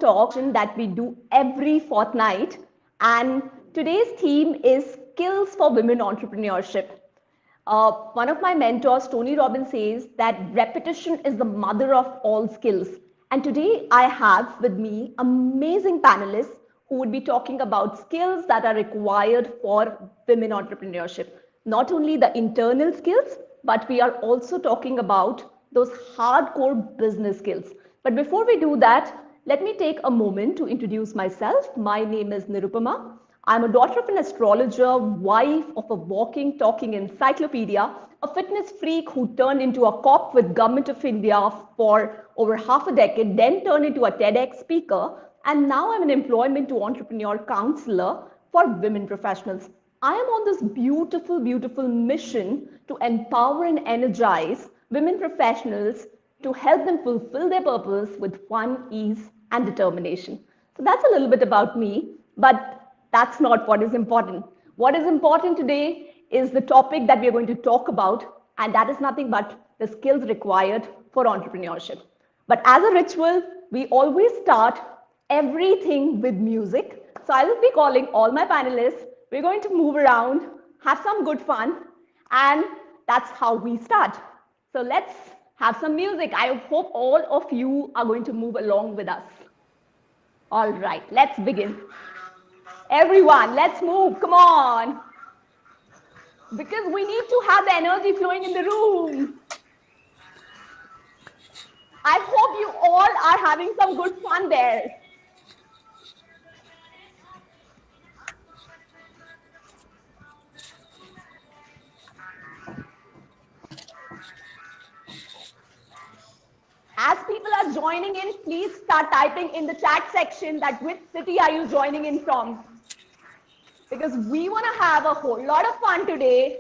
talk that we do every fortnight. And today's theme is skills for women entrepreneurship. One of my mentors, Tony Robbins, says that repetition is the mother of all skills. And today I have with me amazing panelists who would be talking about skills that are required for women entrepreneurship. Not only the internal skills, but we are also talking about those hardcore business skills. But before we do that, let me take a moment to introduce myself. My name is Nirupama. I'm a daughter of an astrologer, wife of a walking, talking encyclopedia, a fitness freak who turned into a cop with Government of India for over half a decade, then turned into a TEDx speaker, and now I'm an employment to entrepreneur counselor for women professionals. I am on this beautiful, beautiful mission to empower and energize women professionals to help them fulfill their purpose with fun, ease, and determination. So that's a little bit about me, but that's not what is important. What is important today is the topic that we are going to talk about, and that is nothing but the skills required for entrepreneurship. But as a ritual, we always start everything with music. So I will be calling all my panelists. We're going to move around, have some good fun, and that's how we start. So let's have some music. I hope all of you are going to move along with us. All right, let's begin. Everyone, let's move. Come on. Because we need to have the energy flowing in the room. I hope you all are having some good fun there. As people are joining in, please start typing in the chat section that which city are you joining in from. Because we want to have a whole lot of fun today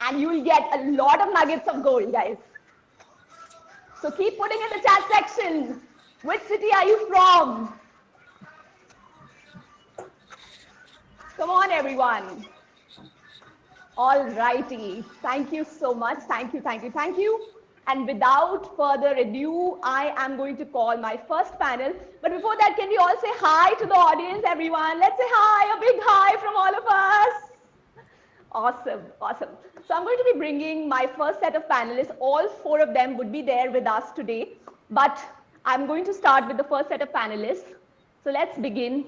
and you will get a lot of nuggets of gold, guys. So keep putting in the chat section. Which city are you from? Come on, everyone. All righty. Thank you so much. Thank you, thank you, thank you. And without further ado, I am going to call my first panel. But before that, can we all say hi to the audience, everyone? Let's say hi, a big hi from all of us. Awesome, awesome. So I'm going to be bringing my first set of panelists. All four of them would be there with us today. But I'm going to start with the first set of panelists. So let's begin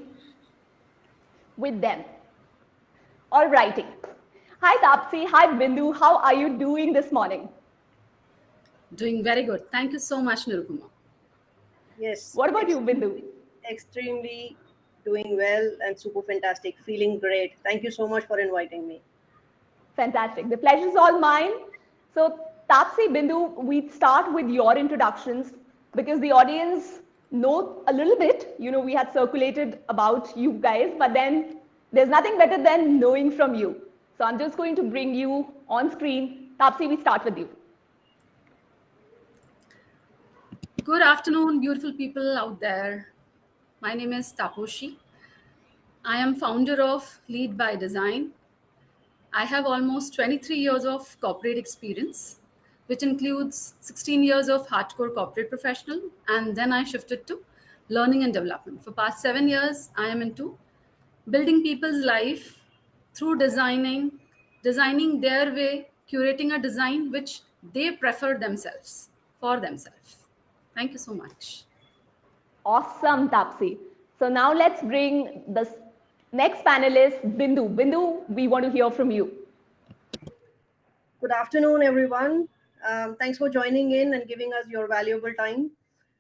with them. All righty. Hi, Tapasi. Hi, Bindu. How are you doing this morning? Doing very good. Thank you so much, Nirupama. Yes. What about you, Bindu? Extremely doing well and super fantastic. Feeling great. Thank you so much for inviting me. Fantastic. The pleasure is all mine. So, Tapsi, Bindu, we start with your introductions because the audience know a little bit. You know, we had circulated about you guys, but then there's nothing better than knowing from you. So I'm just going to bring you on screen. Tapsi, we start with you. Good afternoon, beautiful people out there. My name is Tapasi. I am founder of Lead by Design. I have almost 23 years of corporate experience, which includes 16 years of hardcore corporate professional. And then I shifted to learning and development. For past 7 years, I am into building people's life through designing their way, curating a design which they prefer themselves, for themselves. Thank you so much. Awesome, Tapsi. So now let's bring the next panelist, Bindu. Bindu, we want to hear from you. Good afternoon, everyone. Thanks for joining in and giving us your valuable time.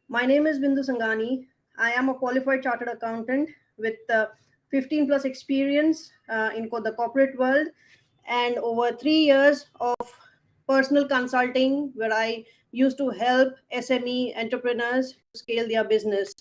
My name is Bindu Sanganee. I am a qualified chartered accountant with 15 plus experience in the corporate world and over 3 years of personal consulting where I used to help SME entrepreneurs scale their business.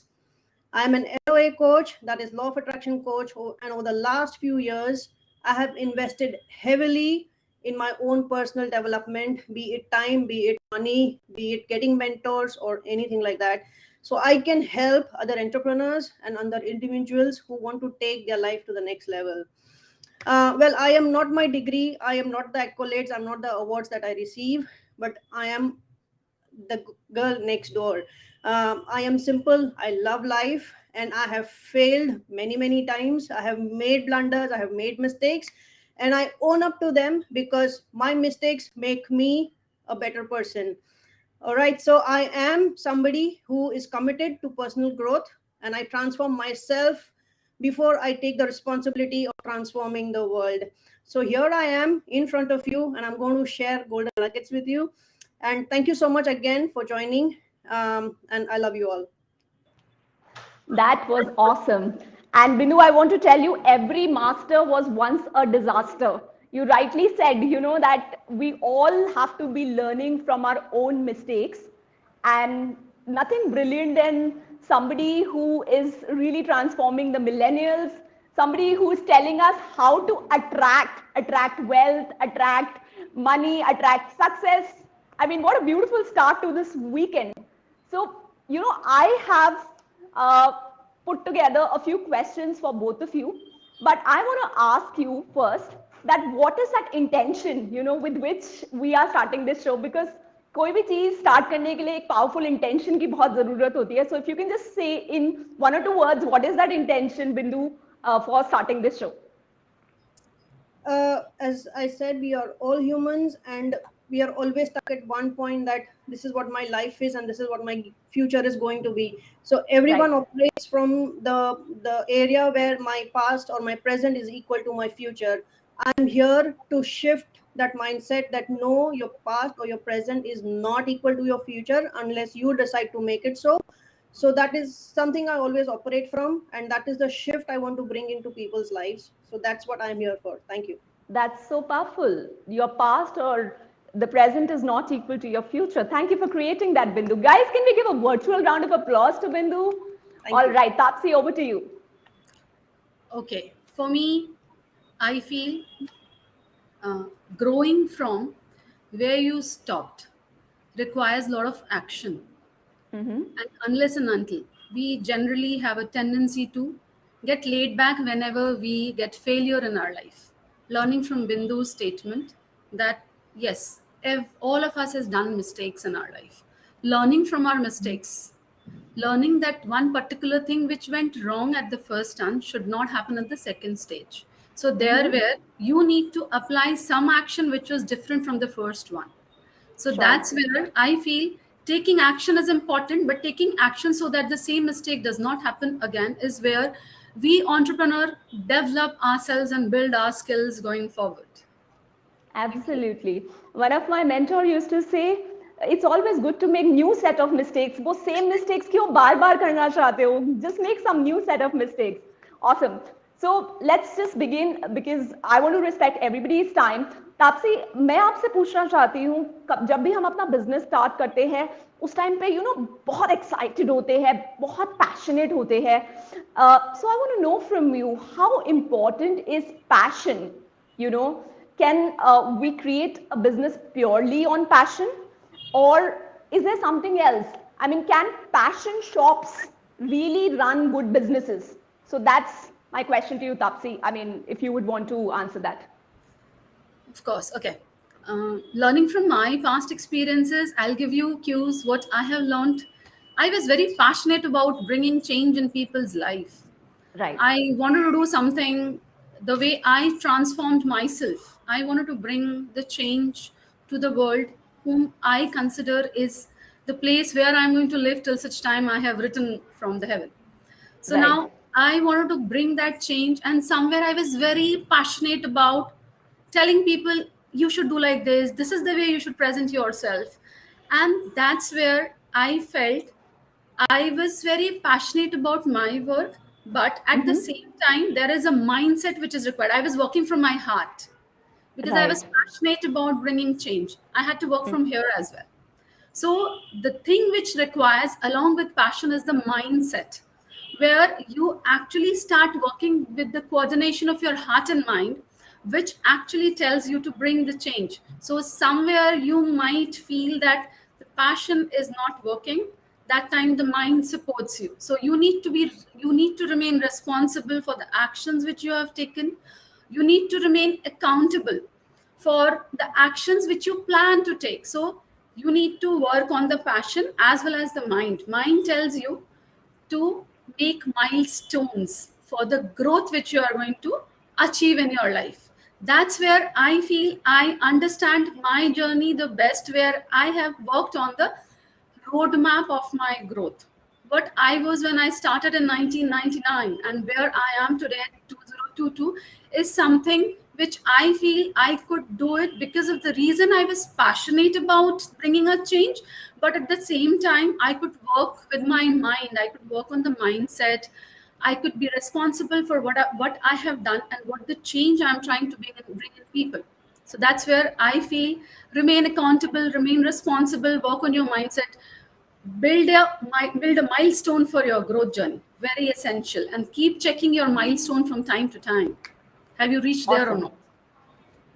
I'm an LOA coach, that is law of attraction coach, and over the last few years, I have invested heavily in my own personal development, be it time, be it money, be it getting mentors or anything like that. So I can help other entrepreneurs and other individuals who want to take their life to the next level. Well, I am not my degree, I am not the accolades, I'm not the awards that I receive, but I am the girl next door. I am simple. I love life, and I have failed many, many times. I have made blunders, I have made mistakes, and I own up to them because my mistakes make me a better person. All right, so I am somebody who is committed to personal growth, and I transform myself before I take the responsibility of transforming the world. So here I am in front of you, and I'm going to share golden nuggets with you. And thank you so much again for joining. And I love you all. That was awesome. And Bindu, I want to tell you, every master was once a disaster. You rightly said, that we all have to be learning from our own mistakes. And nothing brilliant than somebody who is really transforming the millennials, somebody who is telling us how to attract wealth, attract money, attract success. I mean, what a beautiful start to this weekend. So, I have uh, put together a few questions for both of you, but I want to ask you first that what is that intention, with which we are starting this show? Because कोई भी चीज start करने के लिए एक powerful intention की बहुत जरूरत होती है. So if you can just say in 1 or 2 words, what is that intention, Bindu, for starting this show? As I said, we are all humans, and we are always stuck at one point that this is what my life is and this is what my future is going to be. So everyone Right. operates from the area where my past or my present is equal to my future. I'm here to shift that mindset that no, your past or your present is not equal to your future unless you decide to make it so. So that is something I always operate from, and that is the shift I want to bring into people's lives. So that's what I'm here for. Thank you. That's so powerful. Your past or the present is not equal to your future. Thank you for creating that, Bindu. Guys, can we give a virtual round of applause to Bindu? Thank All you. right, Tapsi, over to you. Okay, for me, I feel growing from where you stopped requires a lot of action. And unless and until we generally have a tendency to get laid back whenever we get failure in our life. Learning from Bindu's statement that yes, if all of us has done mistakes in our life, learning from our mistakes, learning that one particular thing which went wrong at the first time should not happen at the second stage. So there where you need to apply some action which was different from the first one. So Sure. that's where I feel taking action is important, but taking action so that the same mistake does not happen again is where we entrepreneur develop ourselves and build our skills going forward. Absolutely. One of my mentor used to say, it's always good to make new set of mistakes. वो same mistakes क्यों बार-बार करना चाहते हो? Just make some new set of mistakes. Awesome. So let's just begin because I want to respect everybody's time. Taapsee, मैं आपसे पूछना चाहती हूँ, जब भी हम अपना बिजनेस स्टार्ट करते हैं, उस टाइम पे बहुत एक्साइटेड होते हैं, बहुत पैशनेट होते हैं. So I want to know from you, how important is passion? Can we create a business purely on passion, or is there something else? I mean, can passion shops really run good businesses? So that's my question to you, Tapsi. I mean, if you would want to answer that. Of course. Okay. Learning from my past experiences, I'll give you cues what I have learned. I was very passionate about bringing change in people's life. Right. I wanted to do something the way I transformed myself. I wanted to bring the change to the world, whom I consider is the place where I'm going to live till such time I have written from the heaven. So Right. now I wanted to bring that change, and somewhere I was very passionate about telling people you should do like this is the way you should present yourself. And that's where I felt I was very passionate about my work, but at the same time, there is a mindset which is required. I was working from my heart because I was Right. passionate about bringing change. I had to work from here as well. So, the thing which requires, along with passion, is the mindset, where you actually start working with the coordination of your heart and mind, which actually tells you to bring the change. So, somewhere you might feel that the passion is not working. That time the mind supports you. So you need to remain responsible for the actions which you have taken. You need to remain accountable for the actions which you plan to take. So you need to work on the passion as well as the mind. Mind tells you to make milestones for the growth which you are going to achieve in your life. That's where I feel I understand my journey the best, where I have worked on the roadmap of my growth. What I was when I started in 1999 and where I am today at 2022 is something which I feel I could do it because of the reason I was passionate about bringing a change. But at the same time, I could work with my mind, I could work on the mindset, I could be responsible for what I have done and what the change I'm trying to bring in people. So that's where I feel remain accountable, remain responsible, work on your mindset, build a milestone for your growth journey. Very essential. And keep checking your milestone from time to time. Have you reached there or Awesome. not?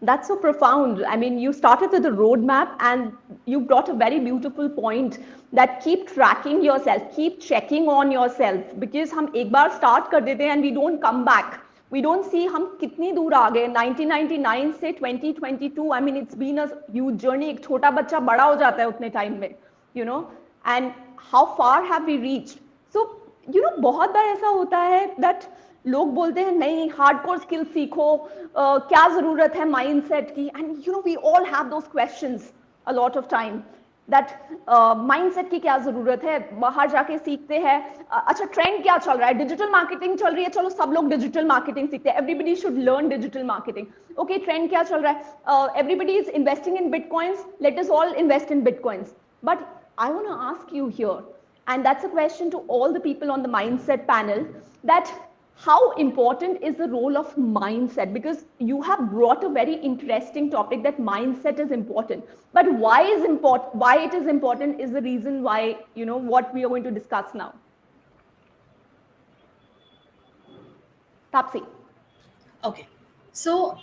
That's so profound. I mean, you started with the roadmap and you brought a very beautiful point that keep tracking yourself, keep checking on yourself, because हम एक बार start कर देते हैं and we don't come back. We don't see हम कितनी दूर आ गए 1999 से 2022. I mean, it's been a huge journey. एक छोटा बच्चा बड़ा हो जाता है उतने time में, you know, and how far have we reached? So, you know, बहुत बार ऐसा होता है that लोग बोलते हैं नहीं हार्डकोर स्किल सीखो, क्या जरूरत है माइंडसेट की, and you know we all have those questions a lot of time that mindset की क्या जरूरत है, बाहर जाके सीखते हैं, अच्छा ट्रेंड क्या चल रहा है, डिजिटल मार्केटिंग चल रही है, चलो सब लोग डिजिटल मार्केटिंग सीखते हैं, everybody should learn digital marketing, okay trend क्या चल रहा है, everybody is investing in bitcoins, let us all invest in bitcoins. But I want to ask you here, and that's a question to all the people on the mindset panel, that how important is the role of mindset? Because you have brought a very interesting topic that mindset is important, but why it is important is the reason why, you know, what we are going to discuss now. Tapsi. Okay. So,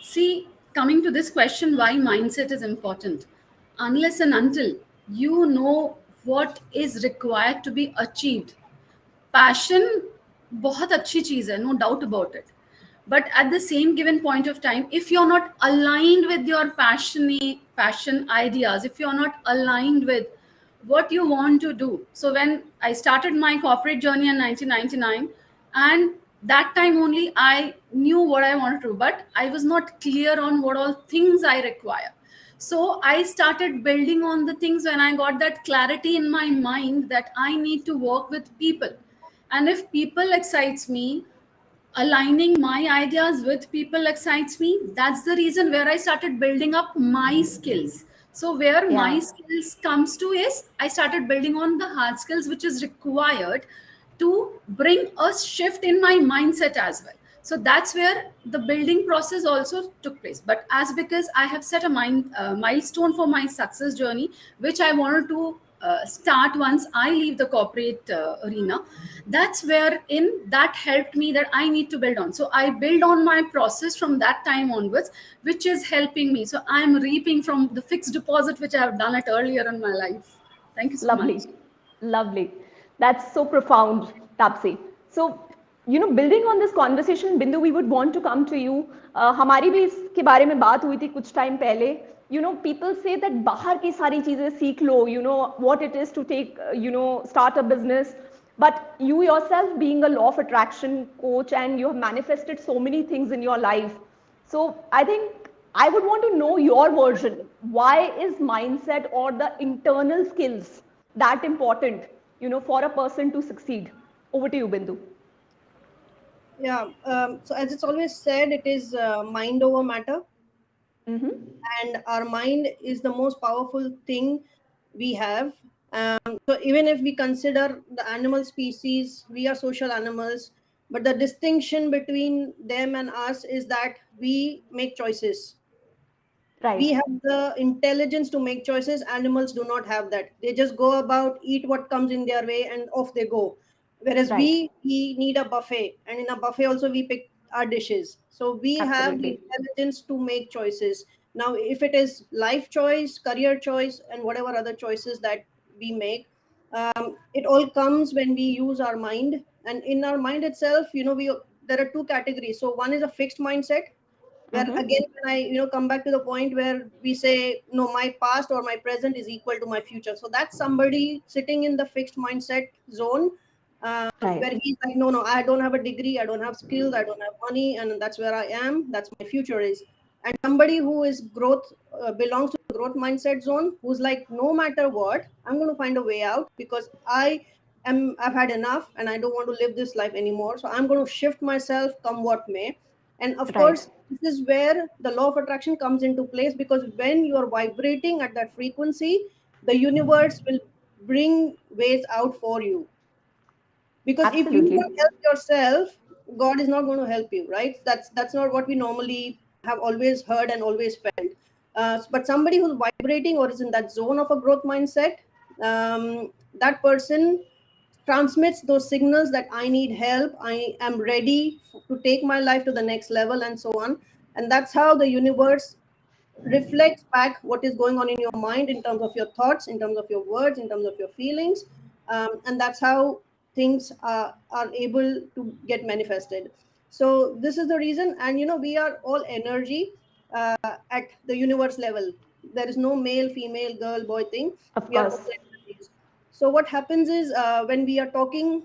see, coming to this question, why mindset is important, unless and until you know what is required to be achieved. Passion बहुत अच्छी चीज है, no doubt about it. But at the same given point of time, if you're not aligned with your passion ideas, if you're not aligned with what you want to do. So when I started my corporate journey in 1999, and that time only I knew what I wanted to do, but I was not clear on what all things I require. So I started building on the things when I got that clarity in my mind that I need to work with people. And if people excites me, aligning my ideas with people excites me, that's the reason where I started building up my skills. So where my Yeah. skills comes to is I started building on the hard skills which is required to bring a shift in my mindset as well. So that's where the building process also took place. But as because I have set a milestone for my success journey, which I wanted to start once I leave the corporate arena, that's where in that helped me that I need to build on. So I build on my process from that time onwards, which is helping me. So I'm reaping from the fixed deposit which I have done it earlier in my life. Thank you so Lovely. much. Lovely. That's so profound, Tapsi. So, you know, building on this conversation, Bindu, we would want to come to you. हमारी भी इसके बारे में बात हुई थी कुछ time पहले. You know, people say that बाहर की सारी चीजें सीख लो, you know, what it is to take, you know, start a business. But you yourself being a law of attraction coach and you have manifested so many things in your life. So I think I would want to know your version. Why is mindset or the internal skills that important, you know, for a person to succeed? Over to you, Bindu. Yeah. So as it's always said, it is mind over matter, Mm-hmm. and our mind is the most powerful thing we have. So even if we consider the animal species, we are social animals, but the distinction between them and us is that we make choices. We Right. have the intelligence to make choices. Animals do not have that. They just go about, eat what comes in their way, and off they go. Whereas Right. we need a buffet, and in a buffet also we pick our dishes. So we have the Absolutely. intelligence to make choices. Now if it is life choice, career choice, and whatever other choices that we make, it all comes when we use our mind. And in our mind itself, you know, we there are two categories. So one is a fixed mindset, where Mm-hmm. again when I, you know, come back to the point where we say no, my past or my present is equal to my future. So that's somebody sitting in the fixed mindset zone, Where he's like, no, I don't have a degree, I don't have skills, I don't have money, and that's where I am. That's my future is. And somebody who is growth belongs to the growth mindset zone, who's like, no matter what, I'm going to find a way out because I've had enough and I don't want to live this life anymore. So I'm going to shift myself, come what may. And of course, this is where the law of attraction comes into place, because when you are vibrating at that frequency, the universe will bring ways out for you. Because if you Absolutely. don't help yourself, God is not going to help you, right? That's not what we normally have always heard and always felt. But somebody who's vibrating or is in that zone of a growth mindset, that person transmits those signals that I need help, I am ready to take my life to the next level, and so on. And that's how the universe reflects back what is going on in your mind, in terms of your thoughts, in terms of your words, in terms of your feelings. And that's how things are able to get manifested. So this is the reason. And we are all energy at the universe level. There is no male, female, girl, boy thing. Of We are all course. energies. So what happens is, when we are talking,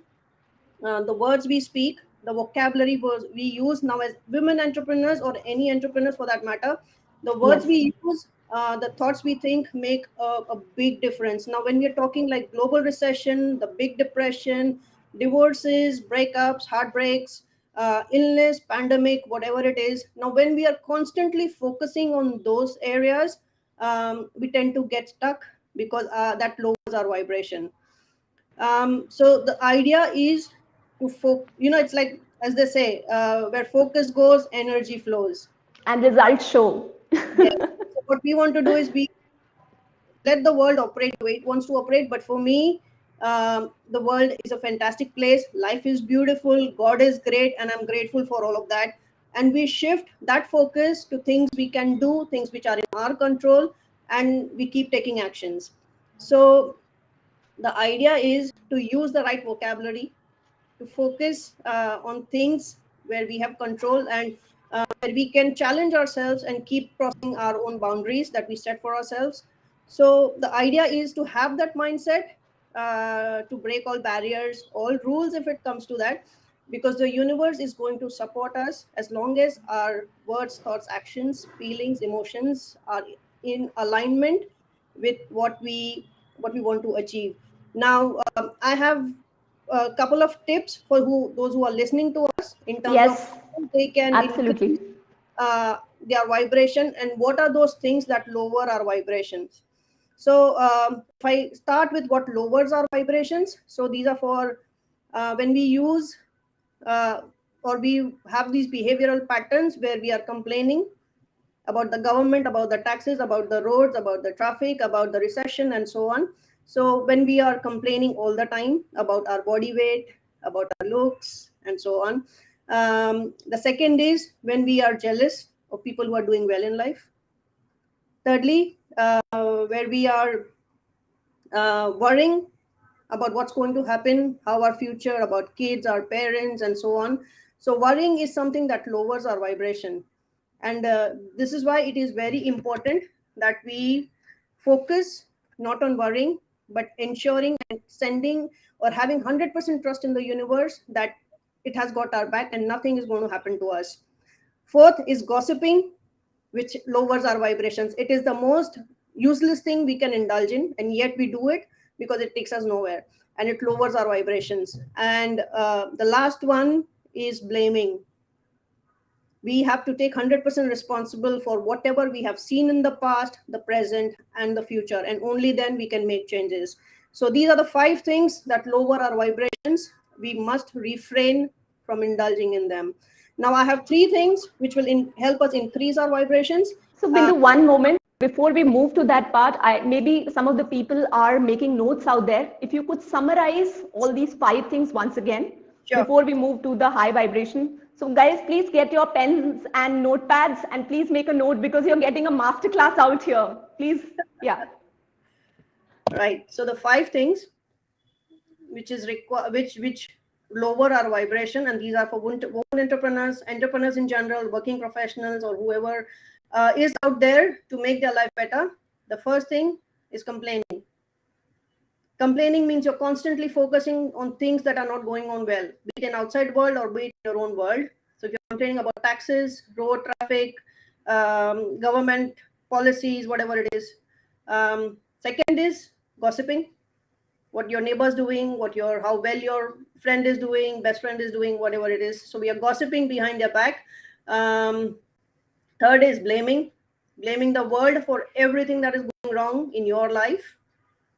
the words we speak, the vocabulary words we use now as women entrepreneurs, or any entrepreneurs for that matter, the words Yes. we use, the thoughts we think make a big difference. Now, when we are talking like global recession, the big depression, divorces, breakups, heartbreaks, illness, pandemic, whatever it is, now when we are constantly focusing on those areas, we tend to get stuck, because that lowers our vibration. So the idea is to it's like, as they say, where focus goes, energy flows. And results show. Yes. So what we want to do is we let the world operate the way it wants to operate. But for me, the world is a fantastic place. Life is beautiful. God is great, and I'm grateful for all of that. And we shift that focus to things we can do, things which are in our control, and we keep taking actions. So the idea is to use the right vocabulary, to focus on things where we have control, and where we can challenge ourselves and keep crossing our own boundaries that we set for ourselves. So the idea is to have that mindset, to break all barriers, all rules, if it comes to that, because the universe is going to support us as long as our words, thoughts, actions, feelings, emotions are in alignment with what we want to achieve. Now, I have a couple of tips for those who are listening to us, in terms of Yes. how they can Absolutely. increase their vibration, and what are those things that lower our vibrations. So if I start with what lowers our vibrations, so these are for when we use, uh, or we have these behavioral patterns where we are complaining about the government, about the taxes, about the roads, about the traffic, about the recession, and so on. So when we are complaining all the time about our body weight, about our looks, and so on. The second is when we are jealous of people who are doing well in life. Thirdly, where we are worrying about what's going to happen, how our future, about kids, our parents, and so on. So worrying is something that lowers our vibration. And this is why it is very important that we focus not on worrying, but ensuring and sending, or having 100% trust in the universe that it has got our back and nothing is going to happen to us. Fourth is gossiping, which lowers our vibrations. It is the most useless thing we can indulge in, and yet we do it because it takes us nowhere, and it lowers our vibrations. And the last one is blaming. We have to take 100% responsible for whatever we have seen in the past, the present, and the future, and only then we can make changes. So these are the 5 things that lower our vibrations. We must refrain from indulging in them. Now I have 3 things which will help us increase our vibrations. So, Bindu, one moment before we move to that part, maybe some of the people are making notes out there. If you could summarize all these 5 things once again Sure. before we move to the high vibration. So, guys, please get your pens and notepads and please make a note because you're getting a masterclass out here. Please, yeah. Right. So the 5 things which is which lower our vibration, and these are for women entrepreneurs, entrepreneurs in general, working professionals, or whoever is out there to make their life better. The first thing is complaining. Complaining means you're constantly focusing on things that are not going on well, be it in outside world or be it in your own world. So if you're complaining about taxes, road traffic, government policies, whatever it is. Second is gossiping, what your neighbor's doing, how well your friend is doing, best friend is doing, whatever it is. So we are gossiping behind their back. Third is blaming the world for everything that is going wrong in your life.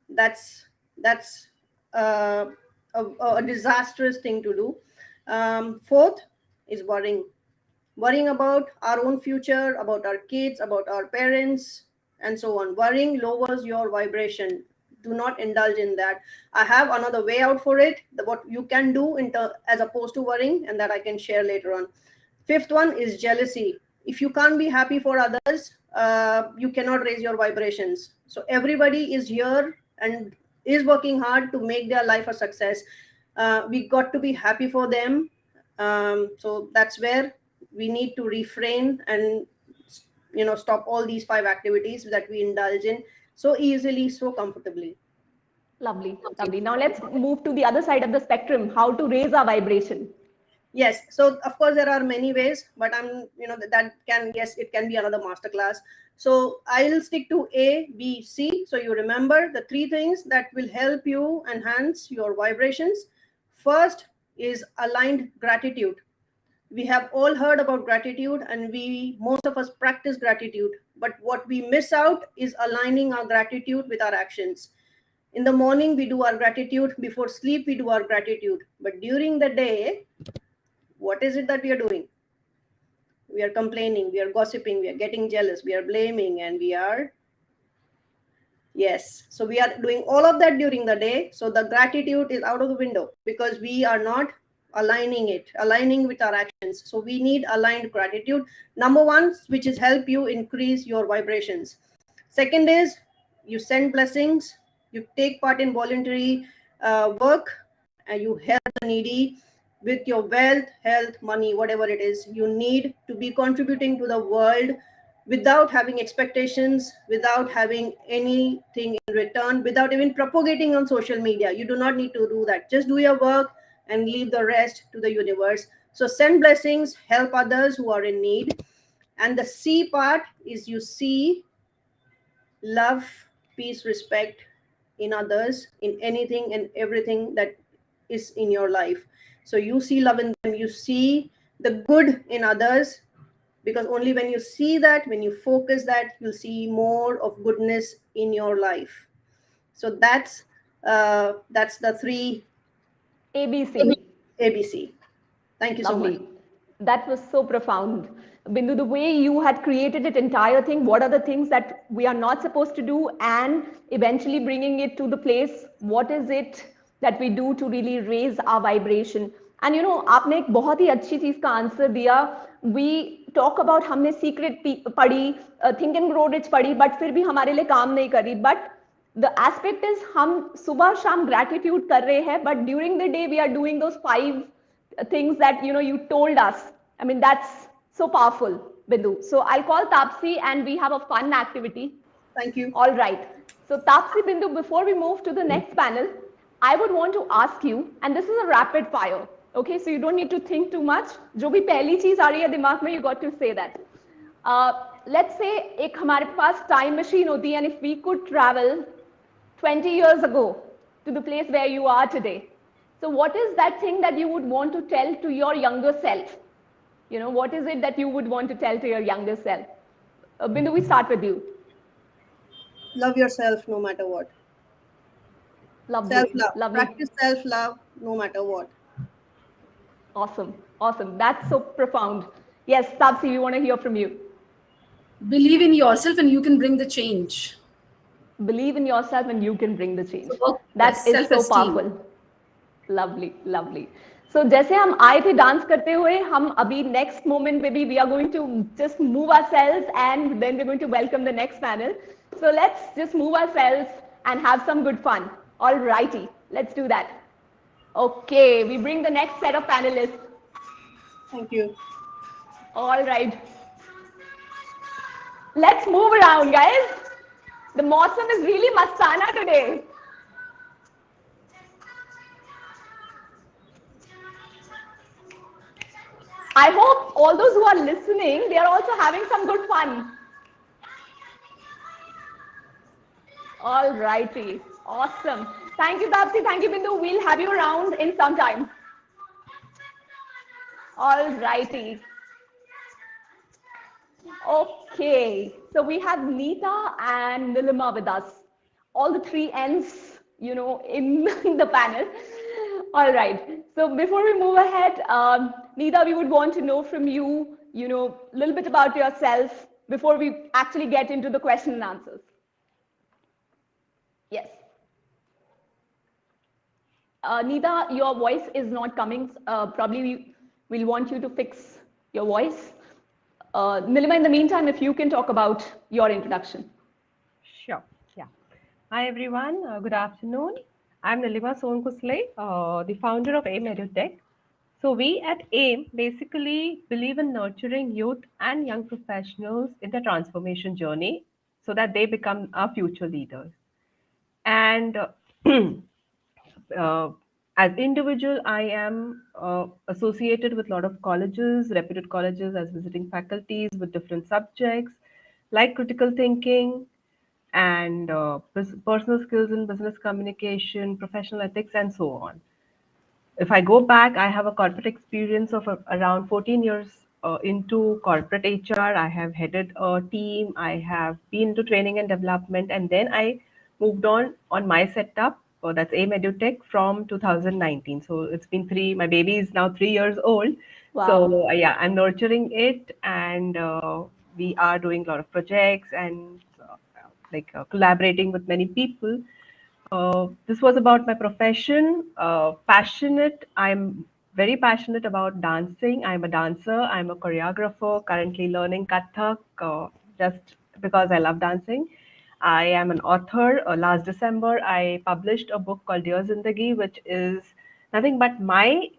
That's uh, a disastrous thing to do. Fourth is worrying about our own future, about our kids, about our parents, and so on. Worrying lowers your vibration. Do not indulge in that. I have another way out for it, what you can do as opposed to worrying, and that I can share later on. Fifth one is jealousy. If you can't be happy for others, you cannot raise your vibrations. So everybody is here and is working hard to make their life a success. We got to be happy for them. So that's where we need to refrain and stop all these 5 activities that we indulge in so easily, so comfortably. Lovely, lovely. Now let's move to the other side of the spectrum, how to raise our vibration. Yes, so of course there are many ways, but it can be another masterclass. So I'll stick to A, B, C. So you remember the 3 things that will help you enhance your vibrations. First is aligned gratitude. We have all heard about gratitude, and most of us practice gratitude, but what we miss out is aligning our gratitude with our actions. In the morning we do our gratitude, before sleep we do our gratitude, but during the day, what is it that we are doing? We are complaining, we are gossiping, we are getting jealous, we are blaming, and so we are doing all of that during the day. So the gratitude is out of the window because we are not aligning with our actions. So we need aligned gratitude. Number 1, which is help you increase your vibrations. Second is you send blessings, you take part in voluntary work, and you help the needy with your wealth, health, money, whatever it is. You need to be contributing to the world without having expectations, without having anything in return, without even propagating on social media. You do not need to do that. Just do your work and leave the rest to the universe. So send blessings, help others who are in need. And the C part is you see love, peace, respect in others, in anything and everything that is in your life. So you see love in them, you see the good in others, because only when you see that, when you focus that, you'll see more of goodness in your life. So that's the 3 ABC. Thank you so much. Lovely. That was so profound. Bindu, the way you had created it entire thing, what are the things that we are not supposed to do, and eventually bringing it to the place, what is it that we do to really raise our vibration? And आपने एक बहुत ही अच्छी चीज का answer दिया. We talk about हमने secret पढ़ी, think and grow rich पढ़ी, but फिर भी हमारे लिए काम नहीं करी. But the aspect is हम सुबह शाम gratitude कर रहे हैं, but during the day we are doing those 5 things that you told us. I mean, that's so powerful, Bindu. So I'll call Tapasi and we have a fun activity. Thank you. All right. So Tapasi, Bindu, before we move to the next panel, I would want to ask you, and this is a rapid fire. Okay, so you don't need to think too much. जो भी पहली चीज आ रही है दिमाग में, you got to say that. Let's say एक हमारे पास time machine होती है, and if we could travel 20 years ago to the place where you are today. So what is that thing that you would want to tell to your younger self? What is it that you would want to tell to your younger self? Bindu, we start with you. Love yourself no matter what. Lovely. Self-love. Lovely. Practice self-love no matter what. Awesome. Awesome. That's so profound. Yes, Tapsi, we want to hear from you. Believe in yourself and you can bring the change. Believe in yourself and you can bring the change. That is so powerful. Lovely, lovely. So जैसे हम आए थे dance करते हुए, हम अभी next moment में भी we are going to just move ourselves and then we're going to welcome the next panel. So let's just move ourselves and have some good fun. All righty, let's do that. Okay, we bring the next set of panelists. Thank you. All right. Let's move around, guys. The Mawsam is really mastana today. I hope all those who are listening, they are also having some good fun. All righty. Awesome. Thank you, Tapsi. Thank you, Bindu. We'll have you around in some time. All righty. Okay. So we have Nita and Neelima with us. All the three ends, in the panel. All right. So before we move ahead, Nita, we would want to know from you, a little bit about yourself before we actually get into the question and answers. Yes. Nita, your voice is not coming. Probably we'll want you to fix your voice. Neelima, in the meantime, if you can talk about your introduction. Sure. Yeah. Hi, everyone. Good afternoon. I'm Neelima Sonkusale, the founder of AIM EduTech. So we at AIM basically believe in nurturing youth and young professionals in their transformation journey so that they become our future leaders. And uh, as individual, I am associated with a lot of colleges, reputed colleges, as visiting faculties with different subjects like critical thinking and personal skills in business communication, professional ethics, and so on. If I go back, I have a corporate experience of around 14 years into corporate HR. I have headed a team. I have been to training and development, and then I moved on my setup. That's AIM EduTech from 2019. So it's been three. My baby is now 3 years old. Wow. So yeah, I'm nurturing it, and we are doing a lot of projects and collaborating with many people. This was about my profession. Passionate. I'm very passionate about dancing. I'm a dancer. I'm a choreographer. Currently learning Kathak, just because I love dancing. I am an author. Last December, I published a book called Dear Zindagi, which is nothing but my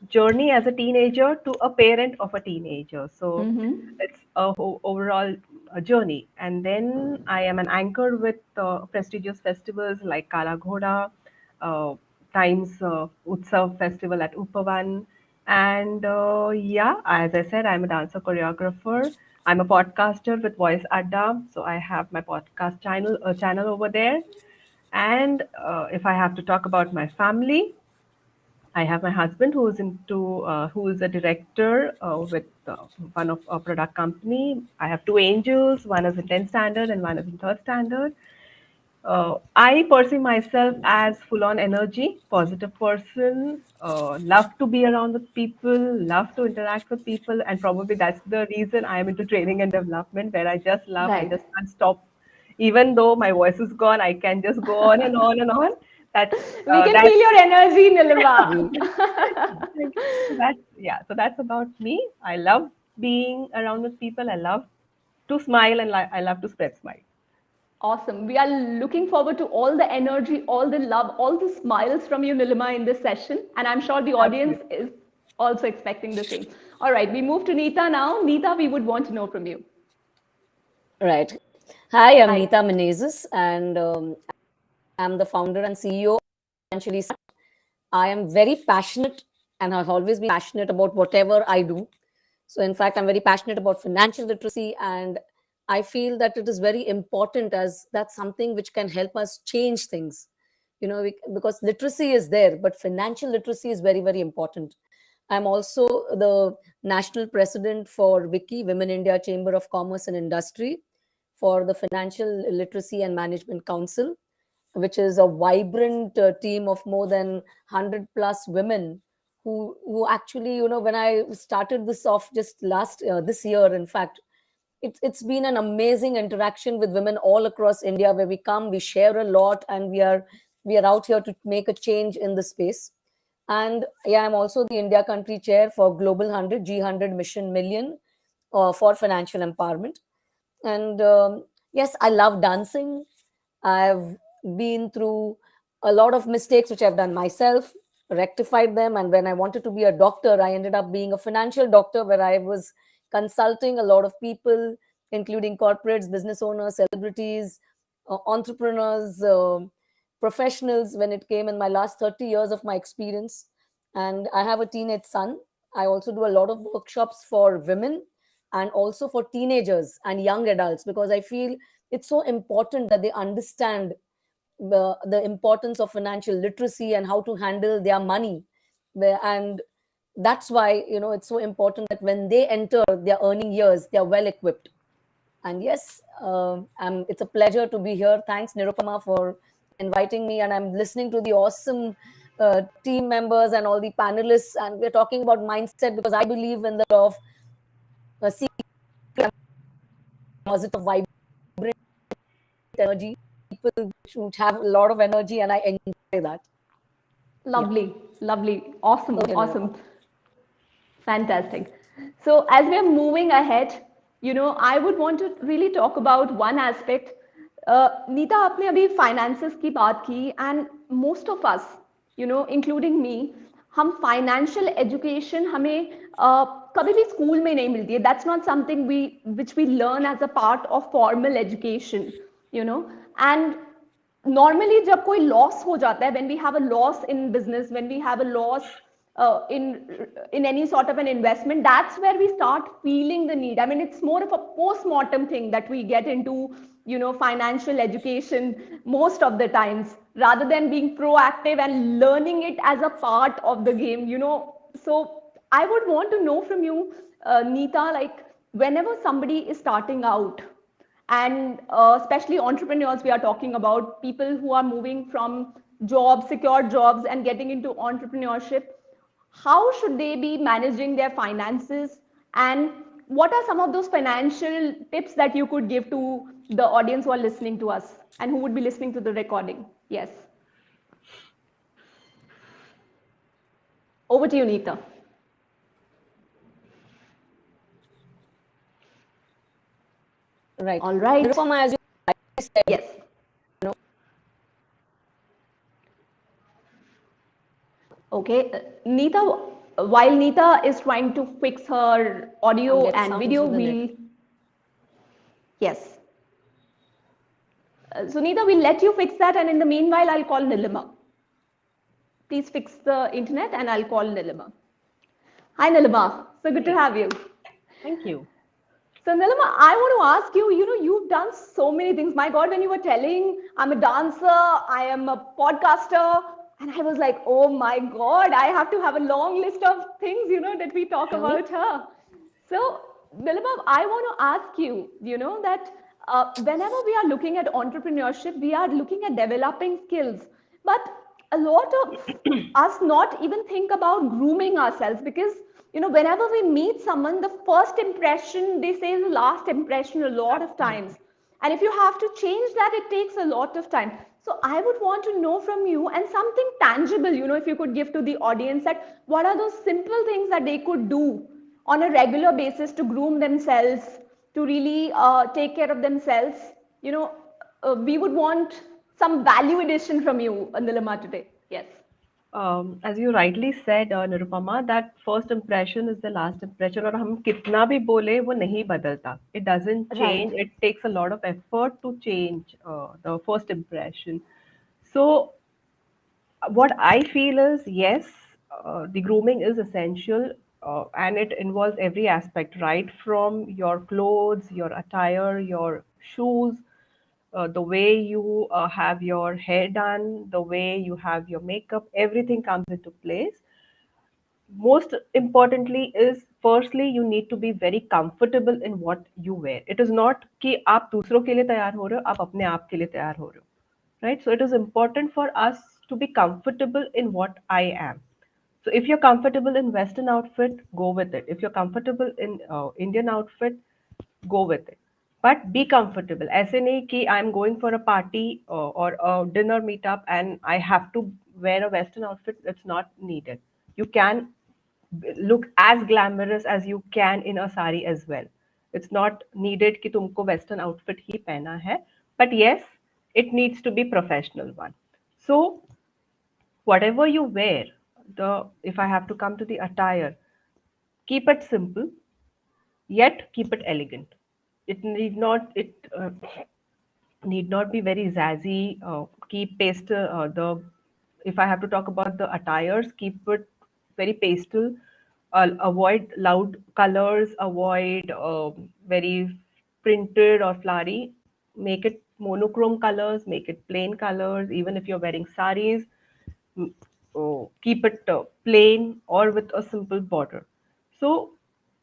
journey as a teenager to a parent of a teenager. So Mm-hmm. it's a overall journey. And then I am an anchor with prestigious festivals like Kala Ghoda, Times Utsav Festival at Upavan. And yeah, as I said, I'm a dancer choreographer. I'm a podcaster with Voice Adda, so I have my podcast channel over there. And if I have to talk about my family, I have my husband who is a director with one of a product company. I have two angels. One is in 10th standard and one is in third standard. I perceive myself as full on energy, positive person, love to be around with people, love to interact with people, and probably that's the reason I am into training and development, where I Right. just can't stop. Even though my voice is gone, I can just go on and on and on. That's We can that. feel your energy, Neelima. Thank you. So that's yeah. So that's about me. I love being around with people. I love to smile and I love to spread smile. Awesome. We are looking forward to all the energy, all the love, all the smiles from you, Nilima, in this session. And I'm sure the audience Absolutely. is also expecting the same. All right, we move to Nita now. Nita, we would want to know from you. Right. Hi, I'm Hi. Nita Menezes, and I'm the founder and CEO of Financially Smart. I am very passionate and I've always been passionate about whatever I do. So, in fact, I'm very passionate about financial literacy, and I feel that it is very important as that's something which can help us change things. Because literacy is there, but financial literacy is very, very important. I'm also the national president for WICI, Women India Chamber of Commerce and Industry, for the Financial Literacy and Management Council, which is a vibrant team of more than 100 plus women who actually, when I started this off just last this year, in fact, it's been an amazing interaction with women all across India, where we come, we share a lot, and we are out here to make a change in the space. And yeah, I'm also the India country chair for Global 100 G100 Mission Million for financial empowerment. And yes, I love dancing. I've been through a lot of mistakes which I've done myself, rectified them. And when I wanted to be a doctor, I ended up being a financial doctor, where I was consulting a lot of people, including corporates, business owners, celebrities, entrepreneurs, professionals, when it came in my last 30 years of my experience. And I have a teenage son. I also do a lot of workshops for women and also for teenagers and young adults, because I feel it's so important that they understand the importance of financial literacy and how to handle their money. And that's why, it's so important that when they enter their earning years, they're well equipped. And yes, it's a pleasure to be here. Thanks, Nirupama, for inviting me. And I'm listening to the awesome team members and all the panelists. And we're talking about mindset, because I believe in the law of positive, vibrant energy. People should have a lot of energy, and I enjoy that. Lovely, lovely, awesome, Okay, awesome. Nirupama. Fantastic. So as we're moving ahead, I would want to really talk about one aspect. Neeta, आपने अभी finances की बात की, and most of us, including me, हम financial education हमें कभी भी school में नहीं मिलती है. That's not something which we learn as a part of formal education, and normally जब कोई loss हो जाता है, when we have a loss in business, when we have a loss in any sort of an investment, that's where we start feeling the need. I mean, it's more of a post-mortem thing that we get into, financial education most of the times, rather than being proactive and learning it as a part of the game. So I would want to know from you, Nita, like whenever somebody is starting out, and especially entrepreneurs, we are talking about people who are moving from jobs, secure jobs, and getting into entrepreneurship, how should they be managing their finances, and what are some of those financial tips that you could give to the audience who are listening to us and who would be listening to the recording? Yes, over to you, Nita. Right. All right. Nirupama, as you said, Yes. Okay, Nita, while Nita is trying to fix her audio get and sounds video, within it. Yes. So Nita, we'll let you fix that, and in the meanwhile, I'll call Neelima. Please fix the internet, and I'll call Neelima. Hi, Neelima. So good to have you. Thank you. So Neelima, I want to ask you, you've done so many things. My God, when you were telling, I'm a dancer, I am a podcaster, and I was like, oh my God, I have to have a long list of things, that we talk about her. So Neelima, I want to ask you, that whenever we are looking at entrepreneurship, we are looking at developing skills, but a lot of us not even think about grooming ourselves, because whenever we meet someone, the first impression, they say, is the last impression a lot of times, and if you have to change that, it takes a lot of time. So I would want to know from you, and something tangible, if you could give to the audience, that what are those simple things that they could do on a regular basis to groom themselves, to really take care of themselves. We would want some value addition from you, Neelima, today. Yes. As you rightly said, Nirupama, that first impression is the last impression. और हम कितना भी बोले वो नहीं बदलता. It doesn't change. Right. It takes a lot of effort to change the first impression. So what I feel is, yes, the grooming is essential, and it involves every aspect, right from your clothes, your attire, your shoes, the way you have your hair done, the way you have your makeup, everything comes into place. Most importantly is, firstly, you need to be very comfortable in what you wear. It is not कि आप दूसरों के लिए तैयार हो रहे हो, आप अपने आप के लिए तैयार हो रहे हो, right? So it is important for us to be comfortable in what I am. So if you're comfortable in Western outfit, go with it. If you're comfortable in Indian outfit, go with it. But be comfortable. ऐसे नहीं कि I'm going for a party or a dinner meetup and I have to wear a Western outfit. It's not needed. You can look as glamorous as you can in a sari as well. It's not needed कि तुमको Western outfit ही पहना है. But yes, it needs to be professional one. So whatever you wear, if I have to come to the attire, keep it simple, yet keep it elegant. It need not be very zazzy. Keep pastel. The If I have to talk about the attires, keep it very pastel. avoid loud colors, avoid very printed or flowery. Make it monochrome colors, make it plain colors. Even if you're wearing saris, mm, keep it plain or with a simple border. So,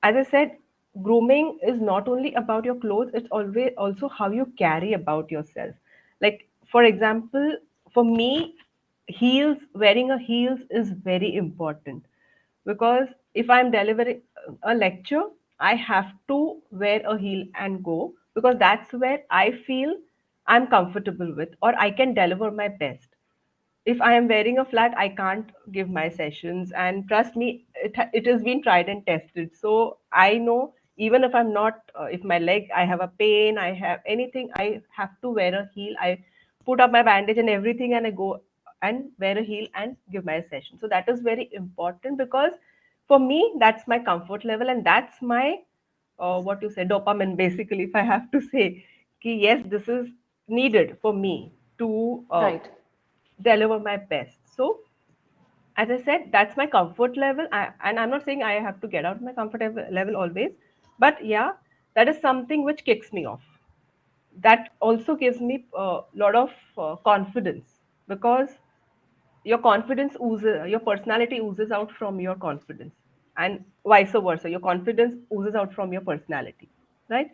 as I said, grooming is not only about your clothes, it's always also how you carry about yourself. Like, for example, for me, heels, wearing a heels is very important, because if I'm delivering a lecture, I have to wear a heel and go, because that's where I feel I'm comfortable with, or I can deliver my best. If I am wearing a flat, I can't give my sessions. And trust me, it has been tried and tested. So I know, even if I'm not, if my leg, I have a pain, I have anything, I have to wear a heel. I put up my bandage and everything, and I go and wear a heel and give my session. So that is very important, because for me, that's my comfort level, and that's my what you say, dopamine, basically, if I have to say, ki, yes, this is needed for me to Right. deliver my best. So, as I said, that's my comfort level. And I'm not saying I have to get out of my comfort level always, but yeah, that is something which kicks me off. That also gives me a lot of confidence, because your confidence oozes, your personality oozes out from your confidence, and vice versa. Your confidence oozes out from your personality, right?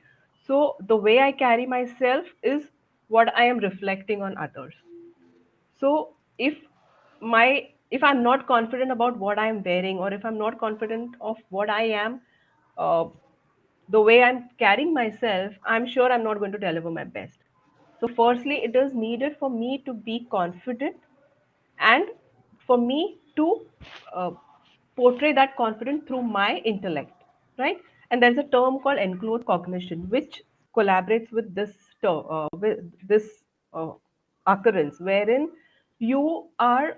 So, the way I carry myself is what I am reflecting on others. So if I'm not confident about what I'm wearing, or if I'm not confident of what I am, uh, the way I'm carrying myself, I'm sure I'm not going to deliver my best. So firstly, it is needed for me to be confident, and for me to uh, portray that confidence through my intellect, right? And there's a term called enclosed cognition, which collaborates with this uh, occurrence, wherein you are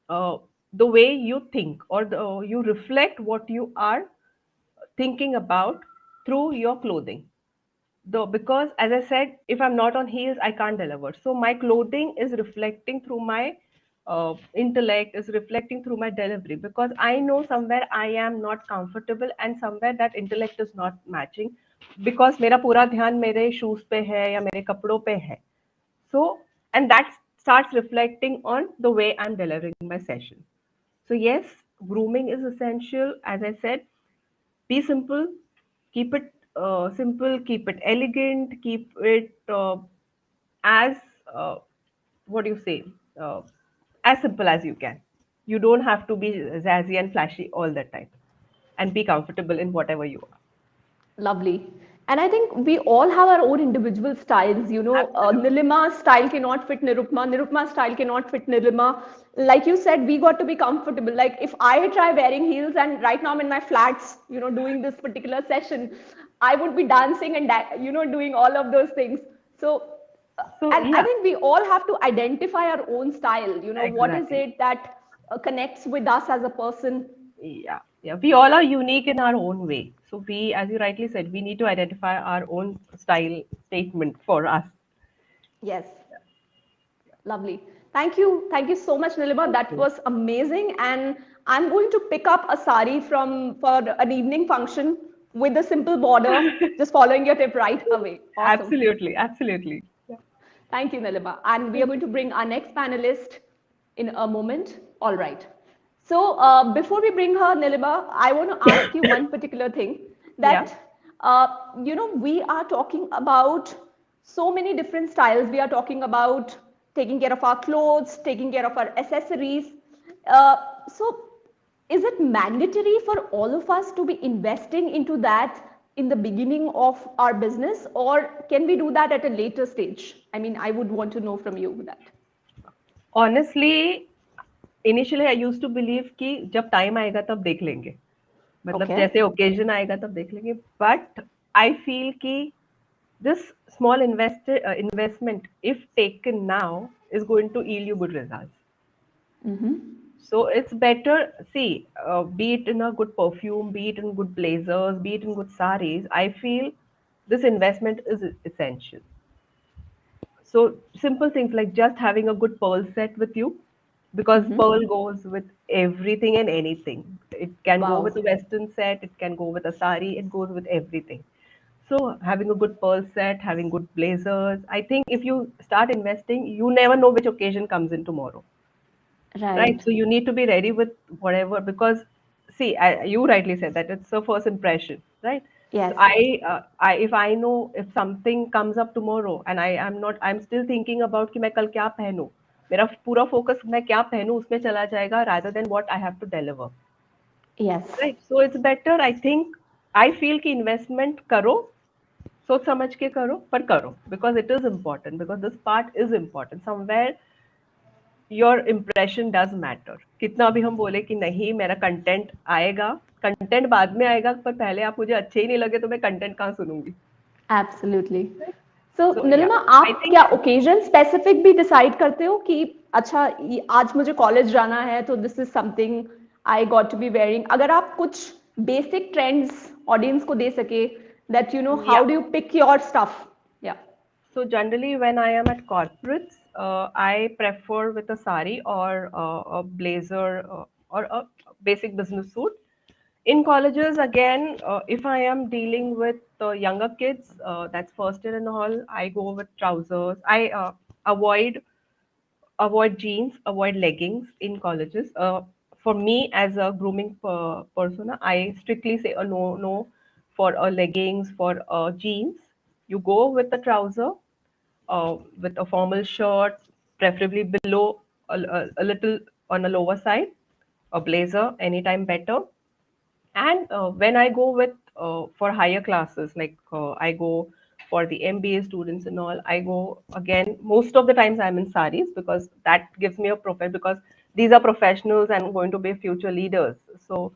the way you think, or you reflect what you are thinking about through your clothing. Though, because as I said, if I'm not on heels, I can't deliver. So my clothing is reflecting through my intellect, is reflecting through my delivery, because I know somewhere I am not comfortable, and somewhere that intellect is not matching, because मेरा पूरा ध्यान मेरे shoes पे है या मेरे कपड़ों पे है. So, and that starts reflecting on the way I'm delivering my session. So yes, grooming is essential. As I said, be simple, keep it simple, keep it elegant, keep it as what do you say, uh, as simple as you can. You don't have to be zazzy and flashy all the time, and be comfortable in whatever you are. Lovely. And I think we all have our own individual styles. Absolutely. Nilima's style cannot fit Nirupama. Nirupuma's style cannot fit Nilima. Like you said, we got to be comfortable. Like if I try wearing heels and right now I'm in my flats, doing this particular session, I would be dancing and, doing all of those things. So, So and I yeah, think we all have to identify our own style. What is exactly. it that connects with us as a person? Yeah, yeah. We all are unique in our own way. So we, as you rightly said, we need to identify our own style statement for us. Yes. Lovely. Thank you. Thank you so much, Nilima. That Okay. was amazing. And I'm going to pick up a sari from for an evening function with a simple border, just following your tip right away. Awesome. Absolutely, absolutely. Yeah. Thank you, Nilima. And we are going to bring our next panelist in a moment. All right. So before we bring her, Nilima, I want to ask you one particular thing Yeah. that, we are talking about so many different styles. We are talking about taking care of our clothes, taking care of our accessories. So is it mandatory for all of us to be investing into that in the beginning of our business, or can we do that at a later stage? I mean, I would want to know from you that. Honestly, initially I used to believe कि जब time आएगा तब देख लेंगे, मतलब Okay. जैसे occasion आएगा तब देख लेंगे. बट आई फील कि this small investment, if taken now, is going to yield you good results. So it's better, see, be it in a good perfume, be it in good blazers, be it in good saris, I feel this investment is essential. So simple things like just having a good pearl set with you, because pearl goes with everything and anything. It can go Wow. with a western set, it can go with a sari, it goes with everything. So having a good pearl set, having good blazers, I think if you start investing, you never know which occasion comes in tomorrow, right? Right. So you need to be ready with whatever, because see, you rightly said that it's the first impression, right? So Yes. if I know if something comes up tomorrow and I'm still thinking about कि मैं कल क्या पहनूं, मेरा पूरा focus मैं क्या पहनूं उसमें चला जाएगा rather than what I have to deliver, Yes. right? So it's better, I think, I feel कि investment करो, सोच समझ के करो, पर करो, because it is important, because this part is important somewhere. Your impression does matter, कितना भी हम बोले कि नहीं मेरा कंटेंट आएगा, कंटेंट बाद में आएगा, पर पहले आप मुझे अच्छे ही नहीं लगे तो मैं कंटेंट कहाँ सुनूंगी. एब्सोल्युटली. सो सो या नीलिमा, आई आप थिंक क्या ओकेजन स्पेसिफिक भी डिसाइड करते हो कि अच्छा आज मुझे कॉलेज जाना है तो this is something I got to be wearing? अगर आप कुछ बेसिक ट्रेंड्स ऑडियंस को दे सके, दैट यू नो या how do you pick your stuff? या so generally when I am at corporates, I prefer with a sari or a blazer, or a basic business suit. In colleges, again, if I am dealing with younger kids, that's first year and all, I go with trousers. I avoid avoid jeans, avoid leggings in colleges. For me, as a grooming persona, I strictly say a no, no for leggings, for jeans. You go with a trouser, with a formal shirt, preferably below a little on a lower side, a blazer, anytime better. And when I go with for higher classes, like I go for the MBA students and all, I go again. Most of the times I'm in saris because that gives me a profile, because these are professionals and going to be future leaders. So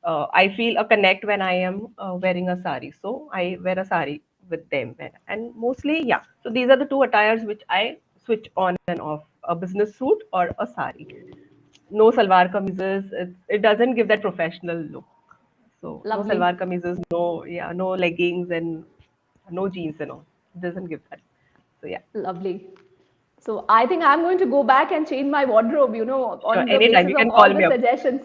I feel a connect when I am wearing a sari. So I wear a sari with them, and mostly yeah. So these are the two attires which I switch on and off: a business suit or a sari. No salwar kameezes. It doesn't give that professional look. So no lovely. salwar kameezes, no, yeah, no leggings and no jeans and all. It doesn't give that. So yeah, Lovely. So I think I'm going to go back and change my wardrobe, you know, sure. on the Anytime basis you of can all call the me up. suggestions.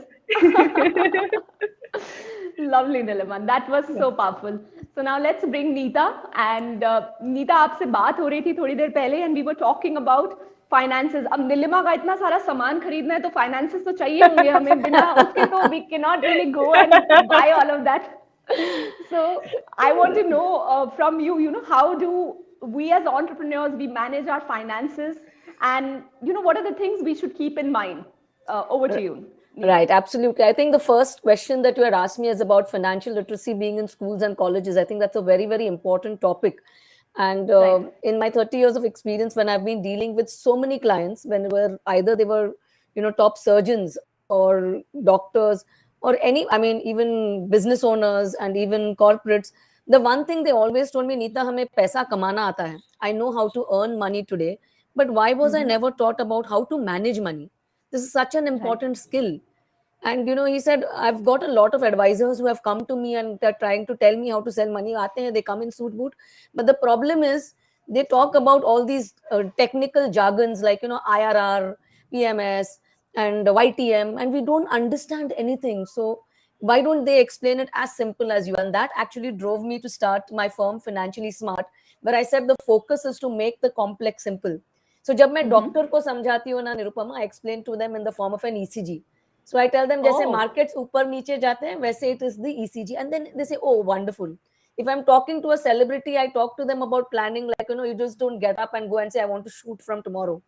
Lovely, Niliman. That was Yeah. so powerful. So now let's bring Nita. And Nita, आपसे बात हो रही थी थोड़ी देर पहले, and we were talking about finances. अब नीलिमा का इतना सारा सामान खरीदना है तो finances तो चाहिए होंगे हमें, बिना उसके तो we cannot really go and buy all of that. So I want to know from you, you know, how do we as entrepreneurs, we manage our finances, and you know, what are the things we should keep in mind? Over to you, Nita. Right, absolutely. I think the first question that you had asked me is about financial literacy being in schools and colleges. I think that's a very, very important topic. And Right. in my 30 years of experience, when I've been dealing with so many clients, when were either they were, top surgeons or doctors or any, I mean, even business owners and even corporates, the one thing they always told me, Nita, hame paisa kamana aata hai. I know how to earn money today, but why was I never taught about how to manage money? This is such an Right. important skill. And he said, I've got a lot of advisors who have come to me and they're trying to tell me how to sell money. Aate hain, they come in suit boot. But the problem is they talk about all these technical jargons like, IRR, PMS, and YTM, and we don't understand anything. So why don't they explain it as simple as you? And that actually drove me to start my firm Financially Smart, where I said the focus is to make the complex simple. So जब मैं doctor को समझाती हूँ ना Nirupama, I explain to them in the form of an ECG. So I tell them, जैसे Oh, markets ऊपर नीचे जाते हैं, वैसे it is the ECG, and then they say, oh, wonderful. If I'm talking to a celebrity, I talk to them about planning, like, you just don't get up and go and say, I want to shoot from tomorrow.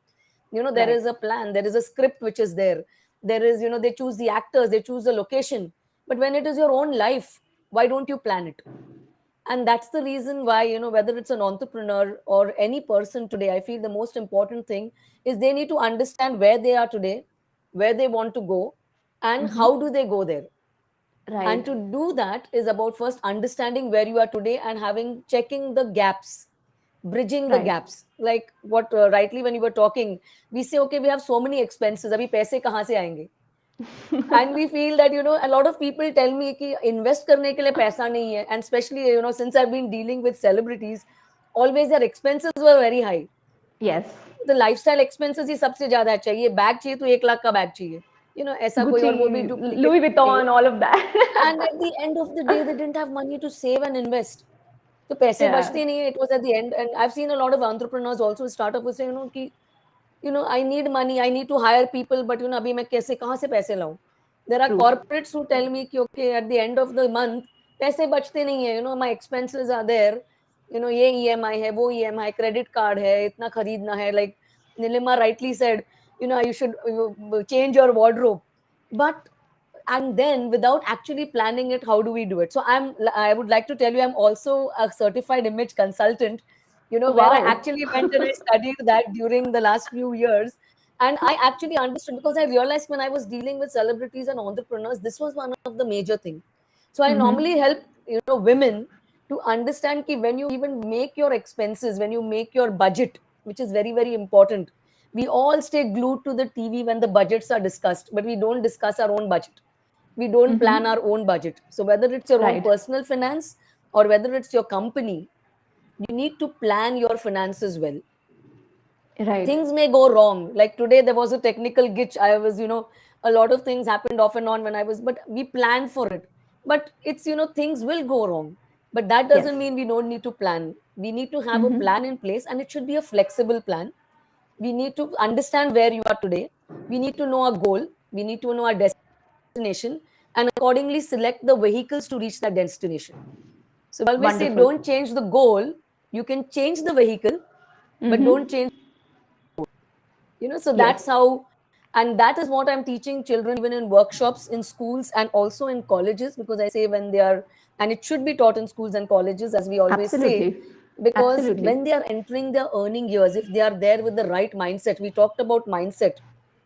There right. is a plan, there is a script which is there. There is, they choose the actors, they choose the location. But when it is your own life, why don't you plan it? And that's the reason why, whether it's an entrepreneur or any person today, I feel the most important thing is they need to understand where they are today, where they want to go, and how do they go there. And Right. to do that is about first understanding where you are today and having checking the gaps, bridging the Right. gaps. Like what rightly when you were talking, we say, okay, we have so many expenses, abhi paise kahan se aayenge? And we feel that a lot of people tell me कि invest करने के लिए पैसा नहीं है, and especially since I've been dealing with celebrities, always their expenses were very high. Yes. The lifestyle expenses ही सबसे ज्यादा है, चाहिए बैग चाहिए तो 1 लाख का बैग चाहिए, ऐसा कोई और वो भी Gucci, duplicate Louis थे. Vuitton, all of that. And at the end of the day, they didn't have money to save and invest. तो पैसे Yeah, बचते नहीं है. It was at the end, and I've seen a lot of entrepreneurs also start up with saying, कि I need money, I need to hire people, but अभी मैं कैसे कहाँ से पैसे लाऊं? There are true. corporates who tell me कि okay, at the end of the month पैसे बचते नहीं है. My expenses are there. ये EMI है, वो EMI, credit card है, इतना खरीदना है. Like Neelima rightly said, you should change your wardrobe, but and then without actually planning it, how do we do it? So I would like to tell you, I'm also a certified image consultant, where I Wow. actually went and I studied that during the last few years. And I actually understood, because I realized when I was dealing with celebrities and entrepreneurs, this was one of the major things. So I normally help women to understand that when you even make your expenses, when you make your budget, which is very, very important. We all stay glued to the TV when the budgets are discussed, but we don't discuss our own budget. We don't plan our own budget. So whether it's your own Right. personal finance or whether it's your company, you need to plan your finances well. Right. Things may go wrong. Like today, there was a technical glitch. I was, a lot of things happened off and on when I was, but we planned for it. But it's, things will go wrong. But that doesn't Yes. mean we don't need to plan. We need to have a plan in place, and it should be a flexible plan. We need to understand where you are today. We need to know our goal. We need to know our destination, and accordingly select the vehicles to reach that destination. So I always say, Wonderful. don't change the goal. You can change the vehicle, but don't change. So Yes. that's how, and that is what I'm teaching children even in workshops, in schools, and also in colleges, because I say when they are, and it should be taught in schools and colleges, as we always say, Absolutely. because Absolutely. when they are entering their earning years, if they are there with the right mindset, we talked about mindset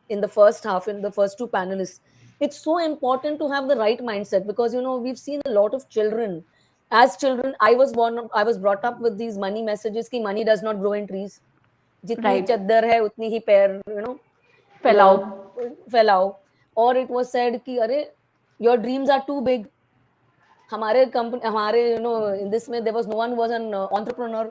in the first half, in the first two panelists. It's so important to have the right mindset, because we've seen a lot of children. As children, I was brought up with these money messages कि money does not grow in trees. जितनी Right. चद्दर है उतनी ही पैर Fellow. फैलाओ. Or it was said कि अरे your dreams are too big. हमारे company हमारे in this में there was no one who was an entrepreneur.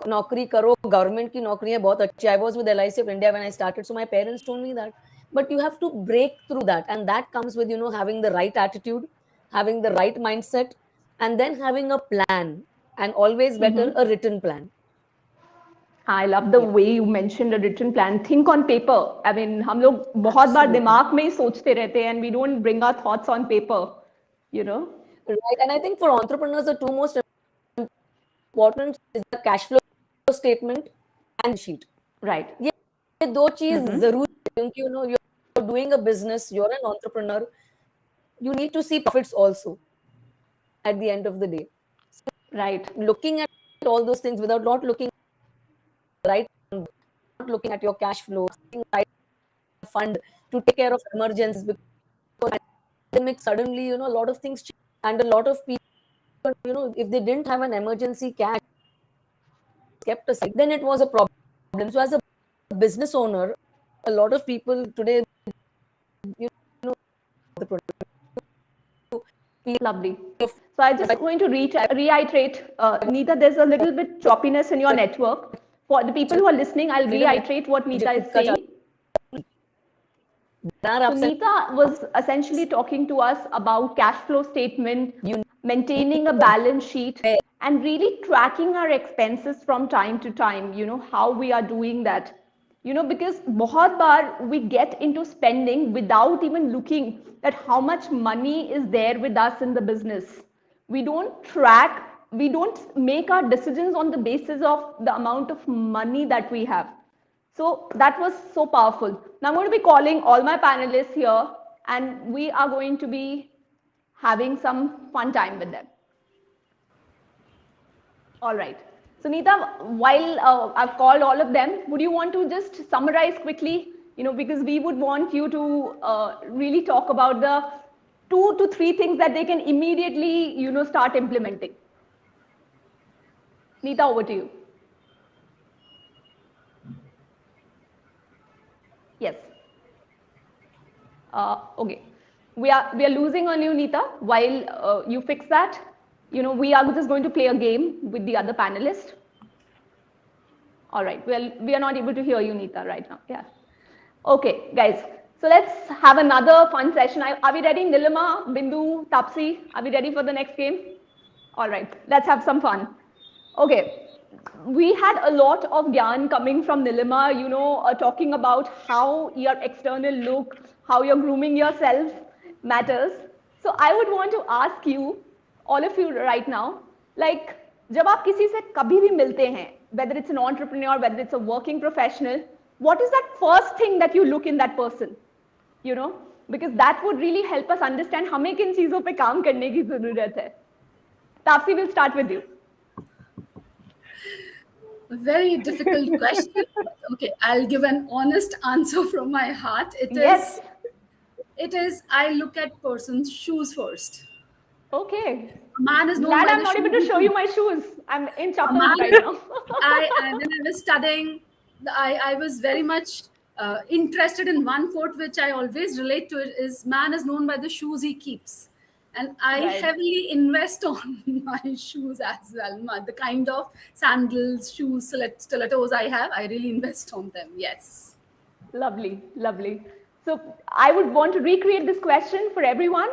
नौकरी करो, गवर्नमेंट की नौकरी है बहुत अच्छी. I was with LIC of India when I started, so my parents told me that. But you have to break through that, and that comes with having the right attitude, having the right mindset, and then having a plan, and always better a written plan. I love the way you mentioned a written plan. Think on paper. I mean, हम लोग बहुत बार दिमाग में ही सोचते रहते हैं, and we don't bring our thoughts on paper. Right, and I think for entrepreneurs, the two most important is the cash flow statement and sheet. Right. ये दो चीज जरूरी है, क्योंकि you're doing a business, you're an entrepreneur, you need to see profits also at the end of the day. Right. Looking at all those things without not looking right, not looking at your cash flow, right fund to take care of emergencies, because pandemic suddenly a lot of things change, and a lot of people if they didn't have an emergency cash kept aside, then it was a problem. So as a business owner, a lot of people today Lovely. So I just going to reiterate, Nita, there's a little bit choppiness in your network. For the people who are listening, I'll reiterate what Nita is saying. So Nita was essentially talking to us about cash flow statement, maintaining a balance sheet, and really tracking our expenses from time to time, how we are doing that. Because बहुत बार we get into spending without even looking at how much money is there with us in the business. We don't track, we don't make our decisions on the basis of the amount of money that we have. So that was so powerful. Now I'm going to be calling all my panelists here, and we are going to be having some fun time with them. All right. So Nita, while I've called all of them, would you want to just summarize quickly, because we would want you to really talk about the 2 to 3 things that they can immediately, start implementing. Nita, over to you. Yes. Okay. We are losing on you, Nita. While you fix that, we are just going to play a game with the other panelists. All right. Well, we are not able to hear you, Nita, right now. Yeah. Okay, guys. So let's have another fun session. Are we ready? Neelima, Bindu, Tapasi, are we ready for the next game? All right, let's have some fun. Okay, we had a lot of gyan coming from Neelima, talking about how your external look, how you're grooming yourself matters. So I would want to ask you, all of you right now, like, जब आप किसी से कभी भी मिलते हैं, whether it's an entrepreneur, whether it's a working professional, what is that first thing that you look in that person? Because that would really help us understand हमें किन चीजों पे काम करने की जरूरत है. Tapsi, will start with you. A very difficult question. Okay, I'll give an honest answer from my heart. Yes. It is, I look at person's shoes first. Okay. Man is known Glad by I'm the not able to shoes. show you my shoes. I'm in chappals Man, right now. when I was studying, I was very much interested in one quote which I always relate to. It is, man is known by the shoes he keeps. And I Right. heavily invest on my shoes as well. The kind of sandals, shoes, stilettos I have, I really invest on them. Yes. Lovely, lovely. So I would want to recreate this question for everyone.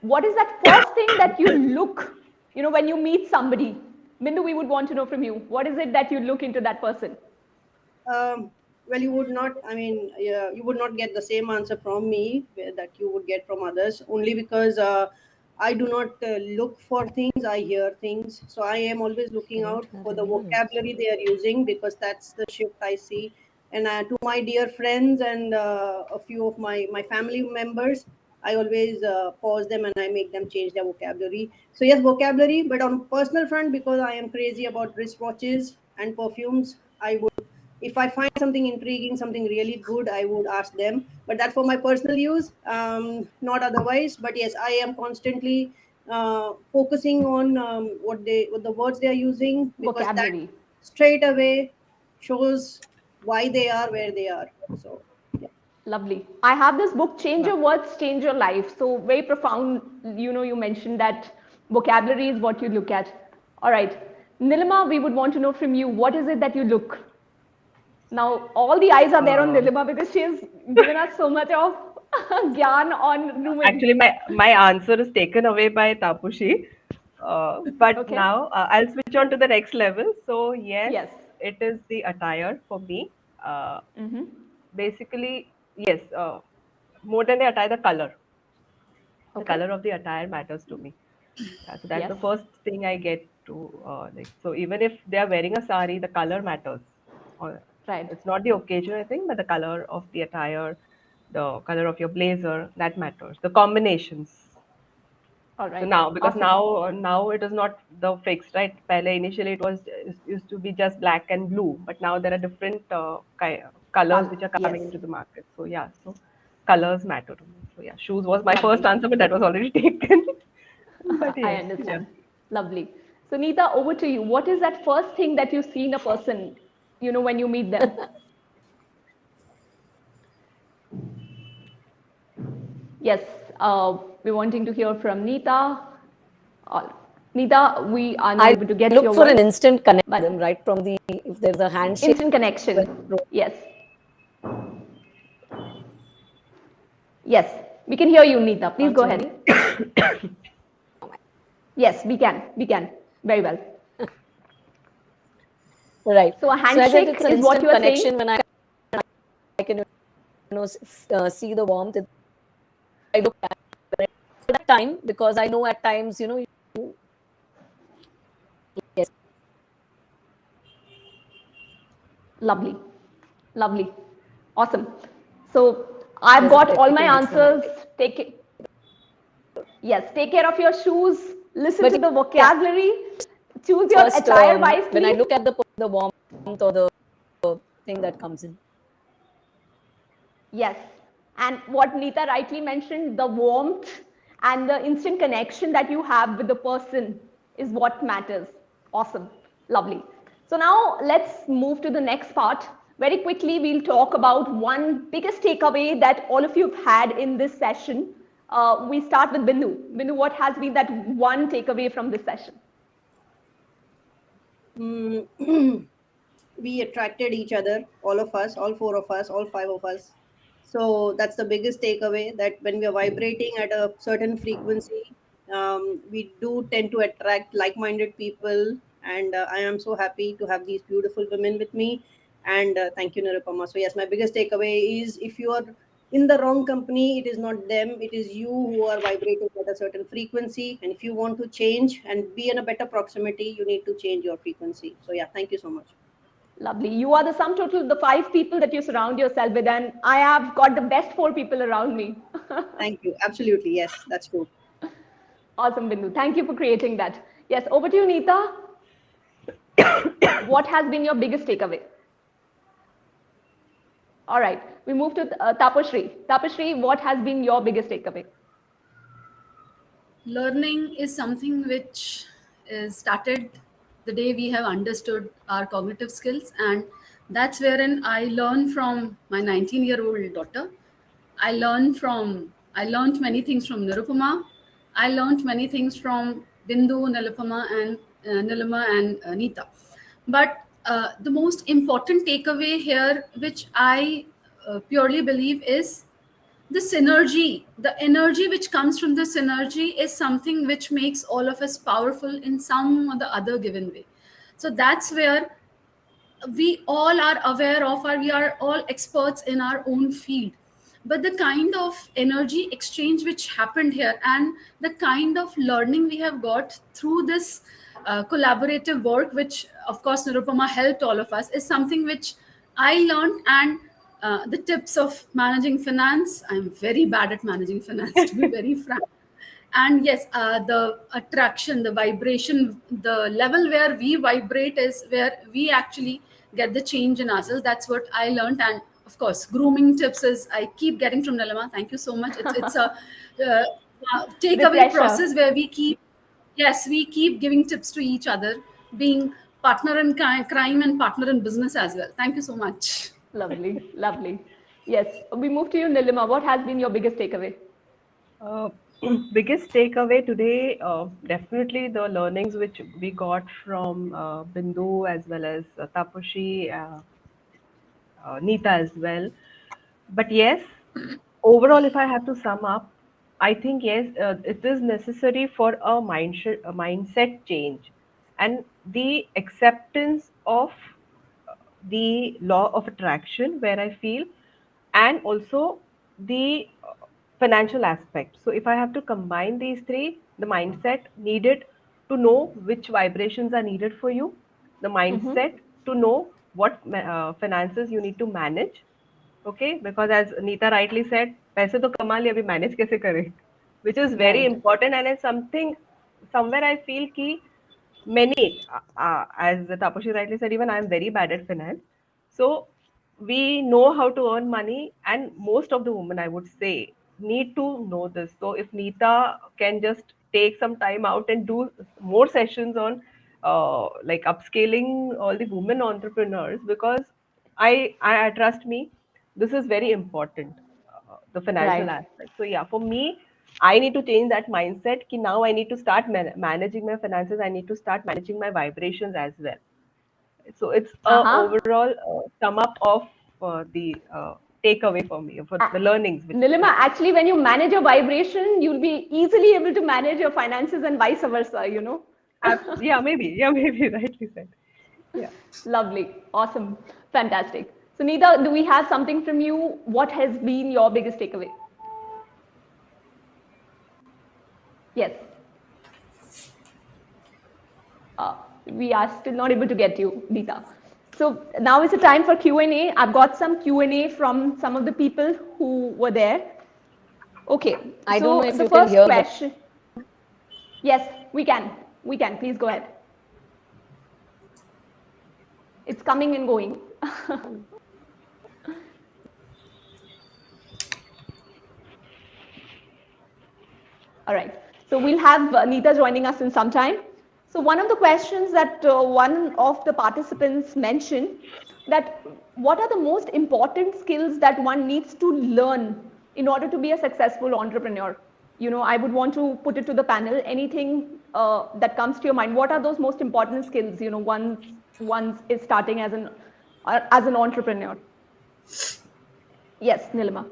What is that first thing that you look, when you meet somebody? Bindu, we would want to know from you. What is it that you look into that person? Well, you would not, you would not get the same answer from me that you would get from others, only because I do not look for things, I hear things. So I am always looking out for the vocabulary they are using, because that's the shift I see. And to my dear friends and a few of my family members, I always pause them and I make them change their vocabulary. So yes, vocabulary, but on a personal front, because I am crazy about wristwatches and perfumes, I would, if I find something intriguing, something really good, I would ask them. But that's for my personal use, not otherwise. But yes, I am constantly focusing on what the words they are using, because that Vocabulary. straight away shows why they are where they are. So yeah. Lovely. I have this book, Change Your Words, Change Your Life. So very profound. You mentioned that vocabulary is what you look at. All right. Neelima, we would want to know from you, what is it that you look? Now, all the eyes are there on Neelima because she has given us so much of gyan on grooming. Actually, my answer is taken away by Tapushi. But Okay. now I'll switch on to the next level. So yes, Yes. it is the attire for me. Mm-hmm. Basically, yes, more than the attire, the color. The Okay. color of the attire matters to me. Yeah, so that's Yes. the first thing I get to like. So even if they are wearing a sari, the color matters. Or Right. it's not the occasion, I think, but the color of the attire, the color of your blazer, that matters. The combinations. All So right. now, because Awesome. now it is not the fixed, right? Pehle initially it used to be just black and blue, but now there are different colors which are coming Yes. into the market. So yeah, so colors matter to me. So yeah, shoes was my Lovely. first answer, but that was already taken. But I yes, yeah. understand. Lovely. So, Nita, over to you. What is that first thing that you see in a person, when you meet them? Yes, we're wanting to hear from Nita. Nita, we are not able to get look your for an voice. instant connection, But right? From the, if there's a handshake. instant connection. Yes. Yes, we can hear you, Nita. Please go ahead. Yes, we can. We can. Very well. Right. So a So as I handshake said, it's an is what instant you are connection saying? when I can see the warmth. I look at that time, because I know at times, yes. Lovely. Lovely. Awesome. So I've There's a got all my technical answers. difference. Take care of your shoes. Listen But to the vocabulary. Choose your first, attire wisely. when I look at the warmth or the thing that comes in. Yes. And what Nita rightly mentioned, the warmth and the instant connection that you have with the person is what matters. Awesome. Lovely. So now let's move to the next part. Very quickly, we'll talk about one biggest takeaway that all of you have had in this session. We start with Bindu. Bindu, what has been that one takeaway from this session? We attracted each other, all of us, all four of us, all five of us. So that's the biggest takeaway, that when we are vibrating at a certain frequency, we do tend to attract like-minded people. And I am so happy to have these beautiful women with me. And thank you, Nirupama. So yes, my biggest takeaway is, if you are in the wrong company, it is not them, it is you who are vibrating at a certain frequency. And if you want to change and be in a better proximity, you need to change your frequency. So yeah, thank you so much. Lovely. You are the sum total of the 5 people that you surround yourself with, and I have got the best 4 people around me. Thank you. Absolutely. Yes, that's true. Awesome, Bindu. Thank you for creating that. Yes, over to you, Nita. What has been your biggest takeaway? All right, we move to Tapashri. Tapashri, what has been your biggest takeaway? Learning is something which is started the day we have understood our cognitive skills, and that's wherein I learn from my 19-year-old daughter. I learned many things from Nirupama. I learned many things from Bindu, Nilupama, and Neelima and Nita. But the most important takeaway here, which I purely believe, is the energy which comes from the synergy is something which makes all of us powerful in some or the other given way. So that's where we all are aware of, or we are all experts in our own field. But the kind of energy exchange which happened here, and the kind of learning we have got through this collaborative work, which of course Nirupama helped all of us, is something which I learned. And the tips of managing finance, I'm very bad at managing finance, to be very frank. And yes, the attraction, the vibration, the level where we vibrate is where we actually get the change in ourselves. That's what I learned. And of course, grooming tips is I keep getting from Neelima. Thank you so much. It's a takeaway process where we keep, yes, we keep giving tips to each other, being partner in crime and partner in business as well. Thank you so much. Lovely, lovely. Yes, we move to you, Neelima. What has been your biggest takeaway? Uh, biggest takeaway today, definitely the learnings which we got from Bindu as well as Tapashi, Nita as well. But yes, overall, if I have to sum up, I think yes, it is necessary for a mindset change and the acceptance of the law of attraction, where I feel, and also the financial aspect. So if I have to combine these three, the mindset needed to know which vibrations are needed for you, the mindset to know what finances you need to manage. Okay, because as Nita rightly said, पैसे तो कमा लिए, अभी manage कैसे करें, which is very Right. important, and it's something somewhere I feel कि many, as Tapashi rightly said, even I am very bad at finance. So we know how to earn money, and most of the women, I would say, need to know this. So if Nita can just take some time out and do more sessions on like upscaling all the women entrepreneurs, because I trust me, this is very important, the financial Right. aspect. So yeah, for me, I need to change that mindset. Ki now I need to start managing my finances. I need to start managing my vibrations as well. So it's a Uh-huh. overall sum up of the takeaway for me, for the learnings. Which Nilima, actually, when you manage your vibration, you'll be easily able to manage your finances and vice versa. yeah, maybe rightly said. Yeah. Lovely. Awesome. Fantastic. So, Nita, do we have something from you? What has been your biggest takeaway? Yes. We are still not able to get you, Nita. So now is the time for Q&A. I've got some Q&A from some of the people who were there. Okay. I so don't know if the you can first hear, question. Yes, we can. We can. Please go ahead. It's coming and going. All right. So we'll have Nita joining us in some time. So one of the questions that one of the participants mentioned, that what are the most important skills that one needs to learn in order to be a successful entrepreneur? I would want to put it to the panel. Anything that comes to your mind, what are those most important skills, once is starting as an entrepreneur? Yes, Neelima.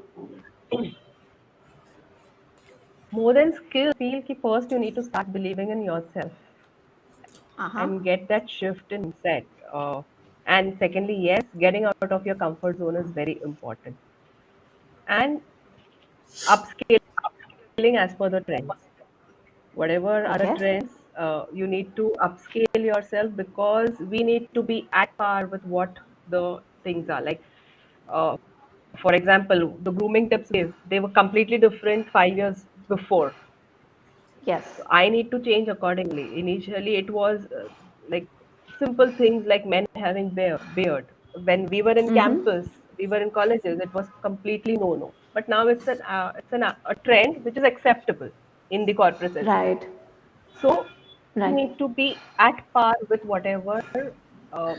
More than skill, I feel ki first you need to start believing in yourself Uh-huh. and get that shift in mindset. And secondly, yes, getting out of your comfort zone is very important. And upscaling as per the trends. Whatever are the Okay. trends, you need to upscale yourself because we need to be at par with what the things are. Like, uh, for example, the grooming tips they were completely different 5 years before. So Yes. I need to change accordingly. Initially, it was like simple things like men having beard. When we were in Mm-hmm. campus, we were in colleges, it was completely no. But now a trend which is acceptable in the corporate setting. Right. So we Right. need to be at par with whatever uh,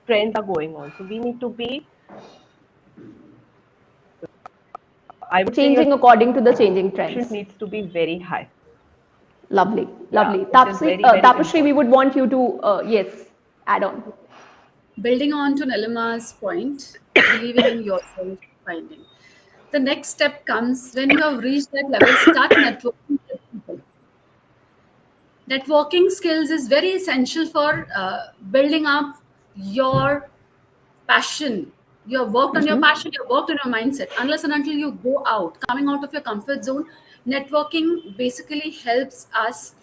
trends are going on. So we need to be, I would say, your Changing according to the changing quotient trends. needs to be very high. Lovely, Yeah, lovely. which is very, very Tapashri, we would important. want you to, yes, add on. Building on to Nelima's point, believing in yourself, finding. The next step comes when you have reached that level, start networking with people. Networking skills is very essential for building up your passion. You have worked on your Mm-hmm. passion, you have worked on your mindset. Unless and until you go out, coming out of your comfort zone, networking basically helps us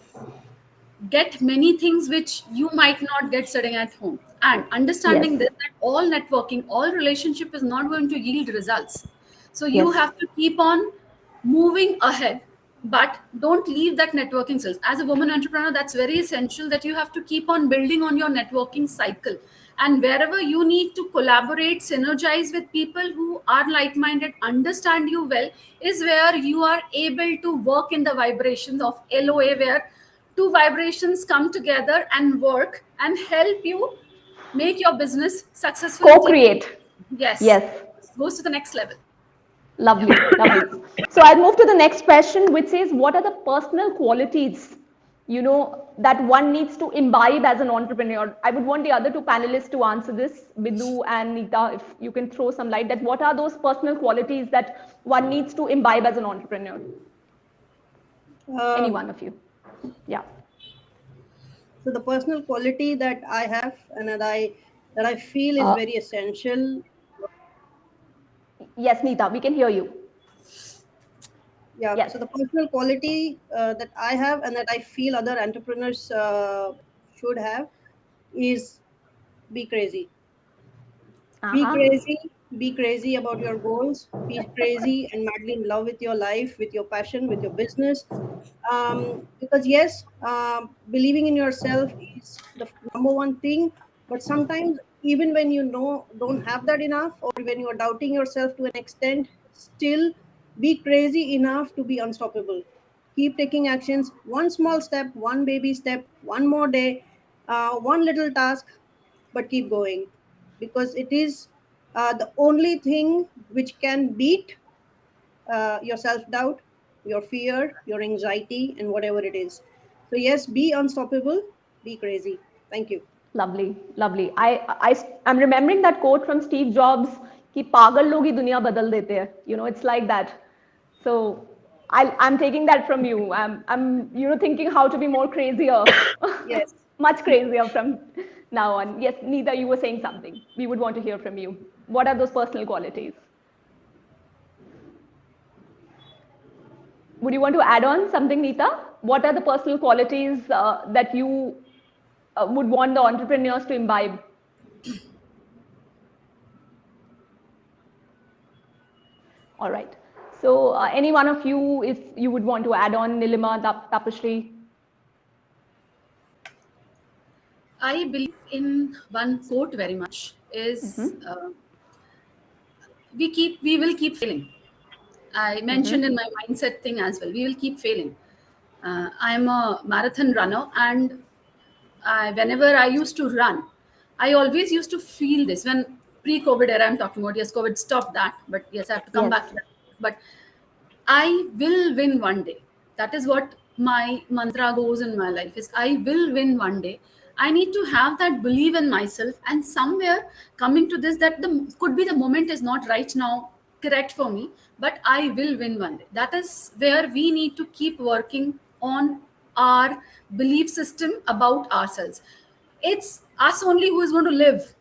get many things which you might not get sitting at home. And Yes, understanding this, that all networking, all relationship is not going to yield results. So you yes, have to keep on moving ahead, but don't leave that networking skills. As a woman entrepreneur, that's very essential that you have to keep on building on your networking cycle. And wherever you need to collaborate, synergize with people who are like-minded, understand you well, is where you are able to work in the vibrations of LOA, where two vibrations come together and work and help you make your business successful and keep co-create. yes, Yes, goes to the next level. Yeah. lovely, lovely. So I'll move to the next question, which says, what are the personal qualities, that one needs to imbibe as an entrepreneur? I would want the other two panelists to answer this, Bindu and Nita, if you can throw some light, that what are those personal qualities that one needs to imbibe as an entrepreneur? Any Um, one of you. Yeah. so the personal quality that I have and that I feel is Uh, very essential. Yes, Nita, we can hear you. Yeah. Yes. So the personal quality that I have and that I feel other entrepreneurs should have is be crazy. Be Uh-huh. crazy. Be crazy about your goals. Be crazy and madly in love with your life, with your passion, with your business. Because yes, believing in yourself is the number one thing. But sometimes, even when you know don't have that enough, or when you are doubting yourself to an extent, still be crazy enough to be unstoppable. Keep taking actions. One small step, one baby step, one more day, one little task, but keep going because it is the only thing which can beat your self doubt, your fear, your anxiety, and whatever it is. So, yes, be unstoppable, be crazy. Thank you. Lovely, lovely. I'm remembering that quote from Steve Jobs कि पागल लोग ही दुनिया बदल देते हैं. It's like that. So I'm taking that from you. I'm thinking how to be more crazier, Yes. much crazier from now on. Yes, Nita, you were saying something. We would want to hear from you. What are those personal qualities? Would you want to add on something, Nita? What are the personal qualities that you would want the entrepreneurs to imbibe? All right. So, any one of you, if you would want to add on, Neelima, Tapashri? I believe in one quote very much is we will keep failing. I mentioned in my mindset thing as well. We will keep failing. I'm a marathon runner, and whenever I used to run, I always used to feel this when pre-COVID era I'm talking about. Yes, COVID stopped that, but yes, I have to come Yes. back to that. But I will win one day. That is what my mantra goes in my life is I will win one day. I need to have that belief in myself, and somewhere coming to this that the could be the moment is not right now correct for me, but I will win one day. That is where we need to keep working on our belief system about ourselves. It's us only who is going to live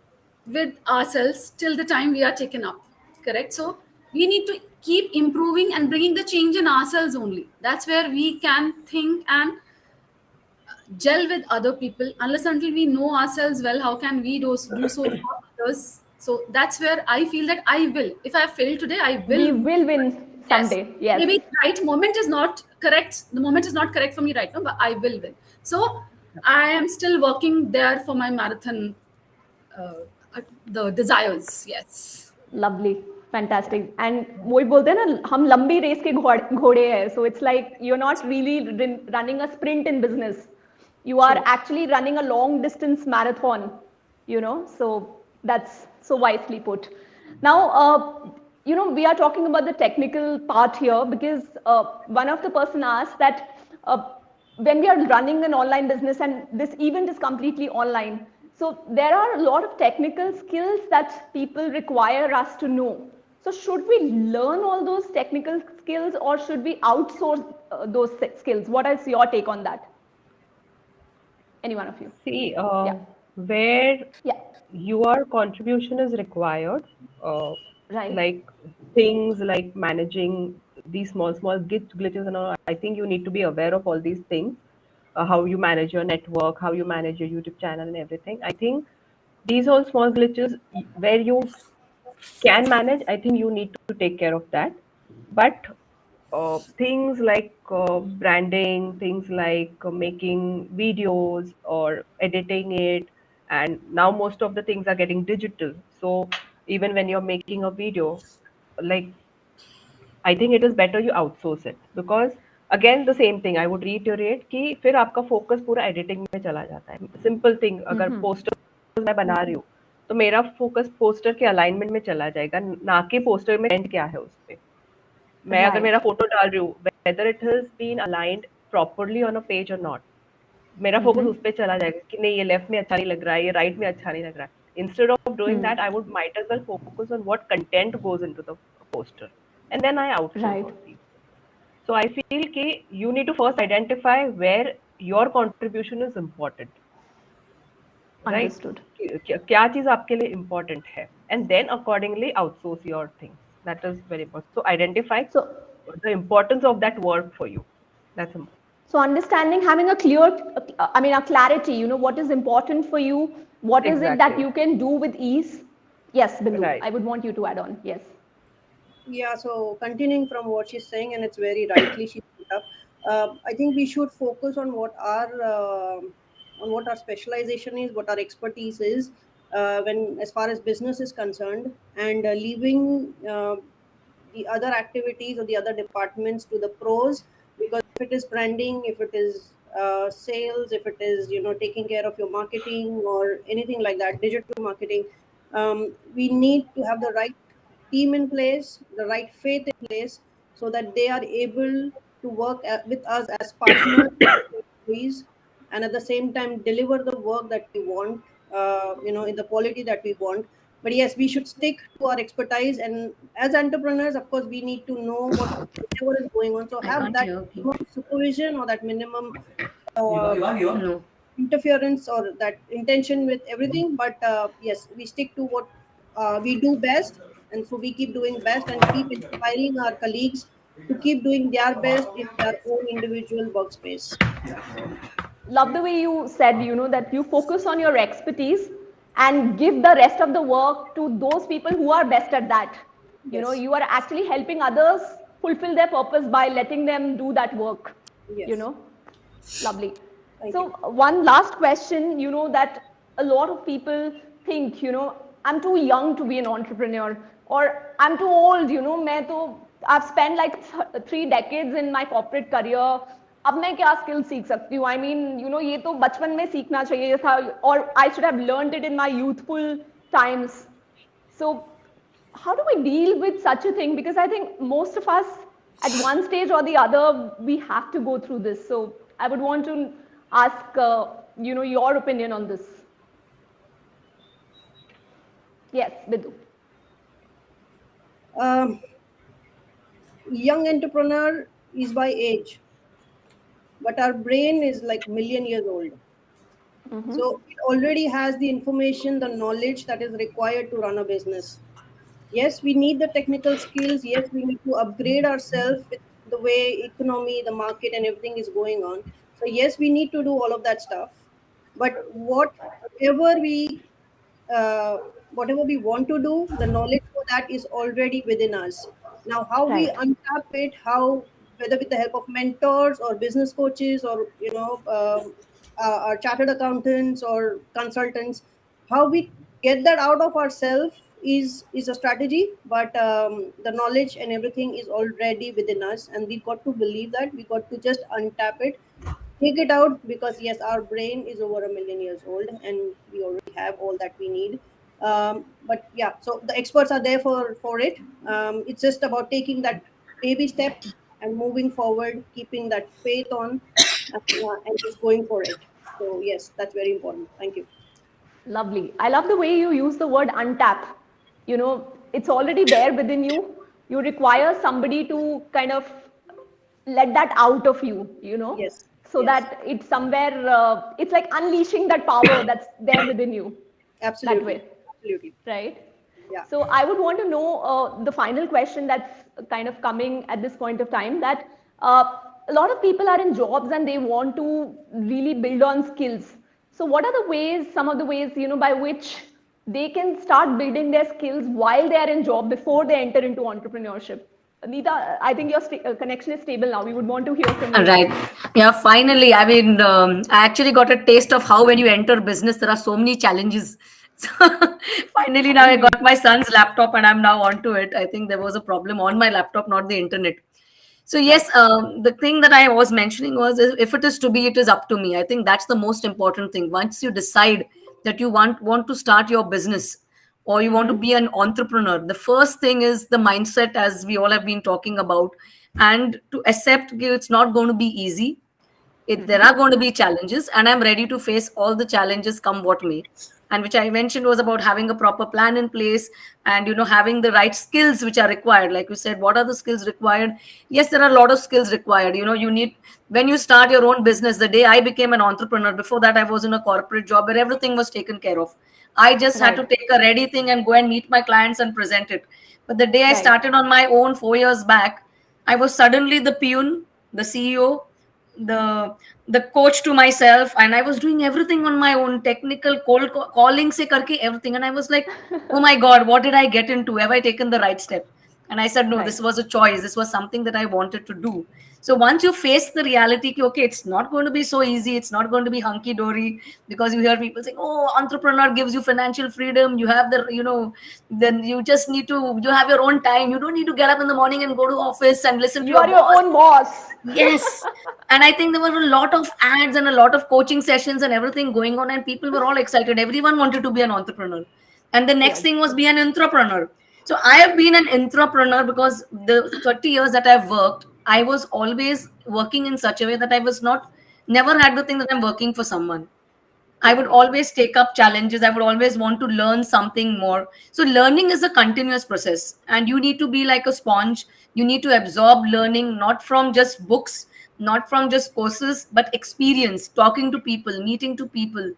with ourselves till the time we are taken up. Correct? So we need to keep improving and bringing the change in ourselves only. That's where we can think and gel with other people. Unless until we know ourselves well, how can we do so for others? So that's where I feel that I will, if I fail today, I We will. will win Yes, someday. Yes. maybe right moment is not correct, the moment is not correct for me right now, but I will win. So I am still working there for my marathon, the desires. Yes. Lovely, fantastic. And वही बोलते हैं ना, हम लंबी race के घोड़े हैं. So it's like you're not really running a sprint in business. You are True. actually running a long distance marathon. So that's so wisely put. Now, we are talking about the technical part here because one of the person asked that when we are running an online business and this event is completely online, so there are a lot of technical skills that people require us to know. So should we learn all those technical skills or should we outsource those skills? What is your take on that? Any one of you? See, Yeah. where Yeah. your contribution is required, uh, Right. like things like managing these small glitches and all, I think you need to be aware of all these things, how you manage your network, how you manage your YouTube channel and everything. I think these all small glitches where you can manage, I think you need to take care of that. But things like branding, things like making videos or editing it, and now most of the things are getting digital. So even when you're making a video, like I think it is better you outsource it, because again the same thing I would reiterate कि फिर आपका focus पूरा editing में चला जाता है. Simple thing, अगर poster मैं बना रही हूँ तो मेरा focus poster के alignment में चला जाएगा, ना कि poster में intent क्या है उस पे. मैं अगर Right. मेरा फोटो डाल रही हूँ, whether it has been aligned properly on a page or not, मेरा फोकस उस पे चला जाएगा कि नहीं ये लेफ्ट में अच्छा नहीं लग रहा है, ये राइट में अच्छा नहीं लग रहा है. Instead of doing that, I would might as well focus on what content goes into the poster, and then I outsource Right. all these. So I feel कि you need to first identify where your contribution is important, right? Understood. क्या चीज आपके लिए important है, and then accordingly outsource your things. That is very important. So identify So, the importance of that work for you. That's important. so understanding, having a clear, a clarity, what is important for you, what is it that Exactly. you can do with ease. Yes, Bindu, Right. I would want you to add on. Yes. Yeah, so continuing from what she's saying, and it's very rightly she put up. I think we should focus on what our specialization is, what our expertise is, when as far as business is concerned, and leaving the other activities or the other departments to the pros. Because if it is branding, if it is sales, if it is taking care of your marketing or anything like that, digital marketing, we need to have the right team in place, the right faith in place, so that they are able to work with us as partners, employees, and at the same time deliver the work that we want, in the quality that we want. But yes, we should stick to our expertise, and as entrepreneurs, of course, we need to know whatever is going on. So I have can't that hear. Okay. minimum supervision or that minimum No. interference or that intention with everything. But yes, we stick to what we do best, and so we keep doing best and keep inspiring our colleagues to keep doing their best in their own individual workspace. Love the way you said, that you focus on your expertise and give the rest of the work to those people who are best at that. Yes. You are actually helping others fulfill their purpose by letting them do that work. Yes. Lovely. Thank So you. one last question, that a lot of people think, I'm too young to be an entrepreneur, or I'm too old, I've spent like 3 decades in my corporate career. अब मैं क्या skill सीख सकती हूँ? I mean, ये तो बचपन में सीखना चाहिए था, or I should have learned it in my youthful times. So how do we deal with such a thing? Because I think most of us at one stage or the other, we have to go through this. So I would want to ask, your opinion on this. Yes, Bindu. young entrepreneur is by age, but our brain is like million years old. So it already has the information, the knowledge that is required to run a business. Yes, we need the technical skills. Yes, we need to upgrade ourselves with the way economy, the market, and everything is going on. So yes, we need to do all of that stuff. But whatever we uh, whatever we want to do, the knowledge for that is already within us. Now, how we Right. untap it, how whether with the help of mentors or business coaches or our chartered accountants or consultants, how we get that out of ourselves is a strategy. But the knowledge and everything is already within us, and we got to believe that. We got to just untap it, take it out, because yes, our brain is over a million years old and we already have all that we need. But yeah, so the experts are there for it. It's just about taking that baby step and moving forward, keeping that faith on, and just going for it. So yes, that's very important. Thank you. Lovely. I love the way you use the word untap. It's already there within you. You require somebody to kind of let that out of you, Yes. so Yes. that it's somewhere, it's like unleashing that power that's there within you that Absolutely. way, Absolutely. right? Yeah. So I would want to know the final question that's kind of coming at this point of time, that a lot of people are in jobs and they want to really build on skills. So what are the ways, some of the ways, by which they can start building their skills while they are in job before they enter into entrepreneurship? Nita, I think your connection is stable now. We would want to hear from you. Right. Yeah, finally. I mean, I actually got a taste of how when you enter business, there are so many challenges. So finally, now I got Agree. my son's laptop and I'm now onto it. I think there was a problem on my laptop, not the internet. So yes, Right. the thing that I was mentioning was, if it is to be, it is up to me. I think that's the most important thing. Once you decide that you want to start your business or you want to be an entrepreneur, the first thing is the mindset, as we all have been talking about, and to accept that it's not going to be easy. There are going to be challenges, and I'm ready to face all the challenges come what may. And which I mentioned was about having a proper plan in place, and having the right skills which are required. Like you said, what are the skills required? Yes, there are a lot of skills required. You need, when you start your own business, the day I became an entrepreneur, before that I was in a corporate job where everything was taken care of. I just had to Right. take a ready thing and go and meet my clients and present it. But the day I Right. started on my own 4 years back, I was suddenly the peon, the CEO, the the coach to myself, and I was doing everything on my own, technical calling se karke everything, and I was like, oh my god, what did I get into? Have I taken the right step? And I said, no, this Right. was a choice, this was something that I wanted to do. So once you face the reality ki, okay, it's not going to be so easy, it's not going to be hunky dory, because you hear people saying, oh, entrepreneur gives you financial freedom, you have the, then you just need to, you have your own time, you don't need to get up in the morning and go to office and listen to You your are your boss. own boss. Yes. And I think there were a lot of ads and a lot of coaching sessions and everything going on, and people were all excited. Everyone wanted to be an entrepreneur. And the next Yes. thing was be an entrepreneur. So I have been an entrepreneur because the 30 years that I've worked, I was always working in such a way that I was not, never had the thing that I'm working for someone. I would Okay. always take up challenges. I would always want to learn something more. So, learning is a continuous process, and you need to be like a sponge. You need to absorb learning, not from just books, not from just courses, but experience, talking to people, meeting to people,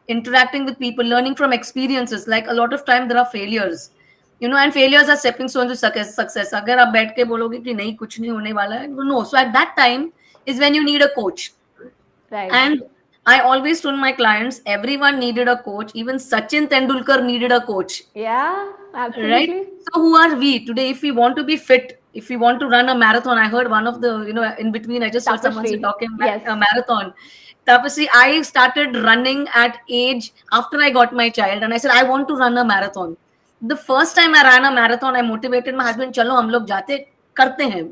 interacting with people, learning from experiences. Like a lot of time, there are failures, and failures are stepping stones to success. अगर आप बैठ के बोलोगे कि नहीं कुछ नहीं होने वाला है, no. So, at that time is when you need a coach. Right. And I always told my clients, everyone needed a coach. Even Sachin Tendulkar needed a coach, Yeah, right? absolutely. So who are we today? If we want to be fit, if we want to run a marathon, I heard one of the, in between, I just heard someone say Tapashri. talking Yes. a marathon. Tapasi, I started running at age after I got my child, and I said I want to run a marathon. The first time I ran a marathon, I motivated my husband. चलो हम लोग जाते करते हैं.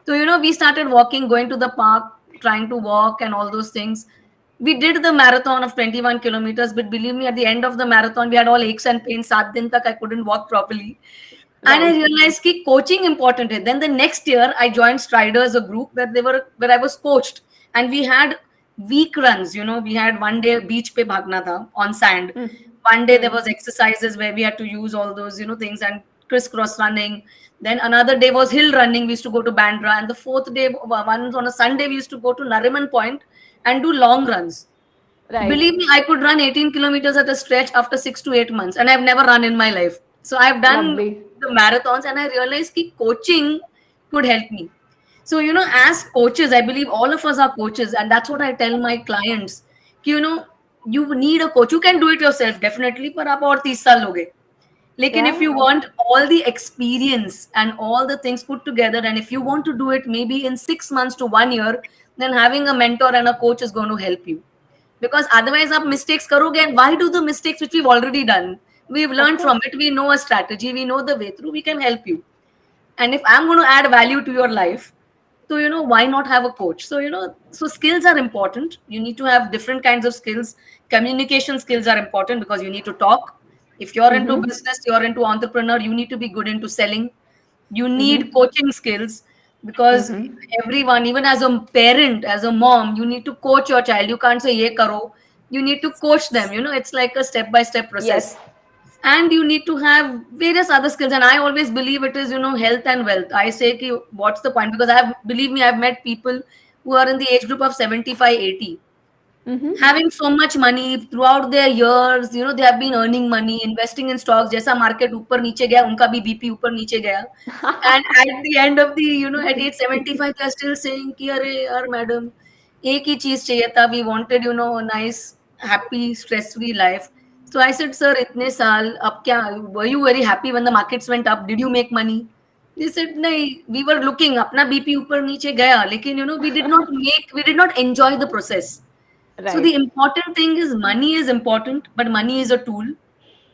So, we started walking, going to the park, trying to walk and all those things. We did the marathon of 21 kilometers, but believe me, at the end of the marathon, we had all aches and pains. 7 दिन तक I couldn't walk properly. And I Right. realized that coaching important hai. Then the next year, I joined Striders, a group where I was coached. And we had week runs, we had one day beach pe bhagna tha on sand. One day there was exercises where we had to use all those, things and crisscross running. Then another day was hill running. We used to go to Bandra. And the fourth day, once on a Sunday, we used to go to Nariman Point and do long runs. Right. Believe me, I could run 18 kilometers at a stretch after 6 to 8 months, and I've never run in my life. So I've done Lovely. the marathons, and I realized that coaching could help me. So, as coaches, I believe all of us are coaches, and that's what I tell my clients. You need a coach. You can do it yourself, definitely, but आप और 30 साल लोगे. Lekin if Yeah. you want all the experience and all the things put together, and if you want to do it maybe in 6 months to 1 year, then having a mentor and a coach is going to help you. Because otherwise, आप mistakes करोगे, and why do the mistakes which we've already done? We've Of learned course. from it. We know a strategy. We know the way through. We can help you. And if I'm going to add value to your life, so why not have a coach? So so skills are important. You need to have different kinds of skills. Communication skills are important because you need to talk. If you're into Mm-hmm. business, you're into entrepreneur, you need to be good into selling. You need Mm-hmm. coaching skills because Mm-hmm. everyone, even as a parent, as a mom, you need to coach your child. You can't say ye karo. You need to coach them. It's like a step by step process. Yes. And you need to have various other skills, and I always believe it is health and wealth. I say ki, what's the point? Because believe me, I've met people who are in the age group of 75, 80, Mm-hmm. having so much money throughout their years. They have been earning money, investing in stocks. Jaisa market upar niche gaya, unka bhi BP upar niche gaya. And at the end of the, at age 75, they're still saying ki, "Arey yaar madam, एक ही चीज चाहिए था, we wanted a nice happy stress free life." So I said, "Sir, इतने साल अब क्या, were you very happy when the markets went up? Did you make money?" They said, "नहीं, we were looking, अपना BP ऊपर नीचे गया, लेकिन we did not enjoy the process." So the Right. important thing is money is important, but money is a tool.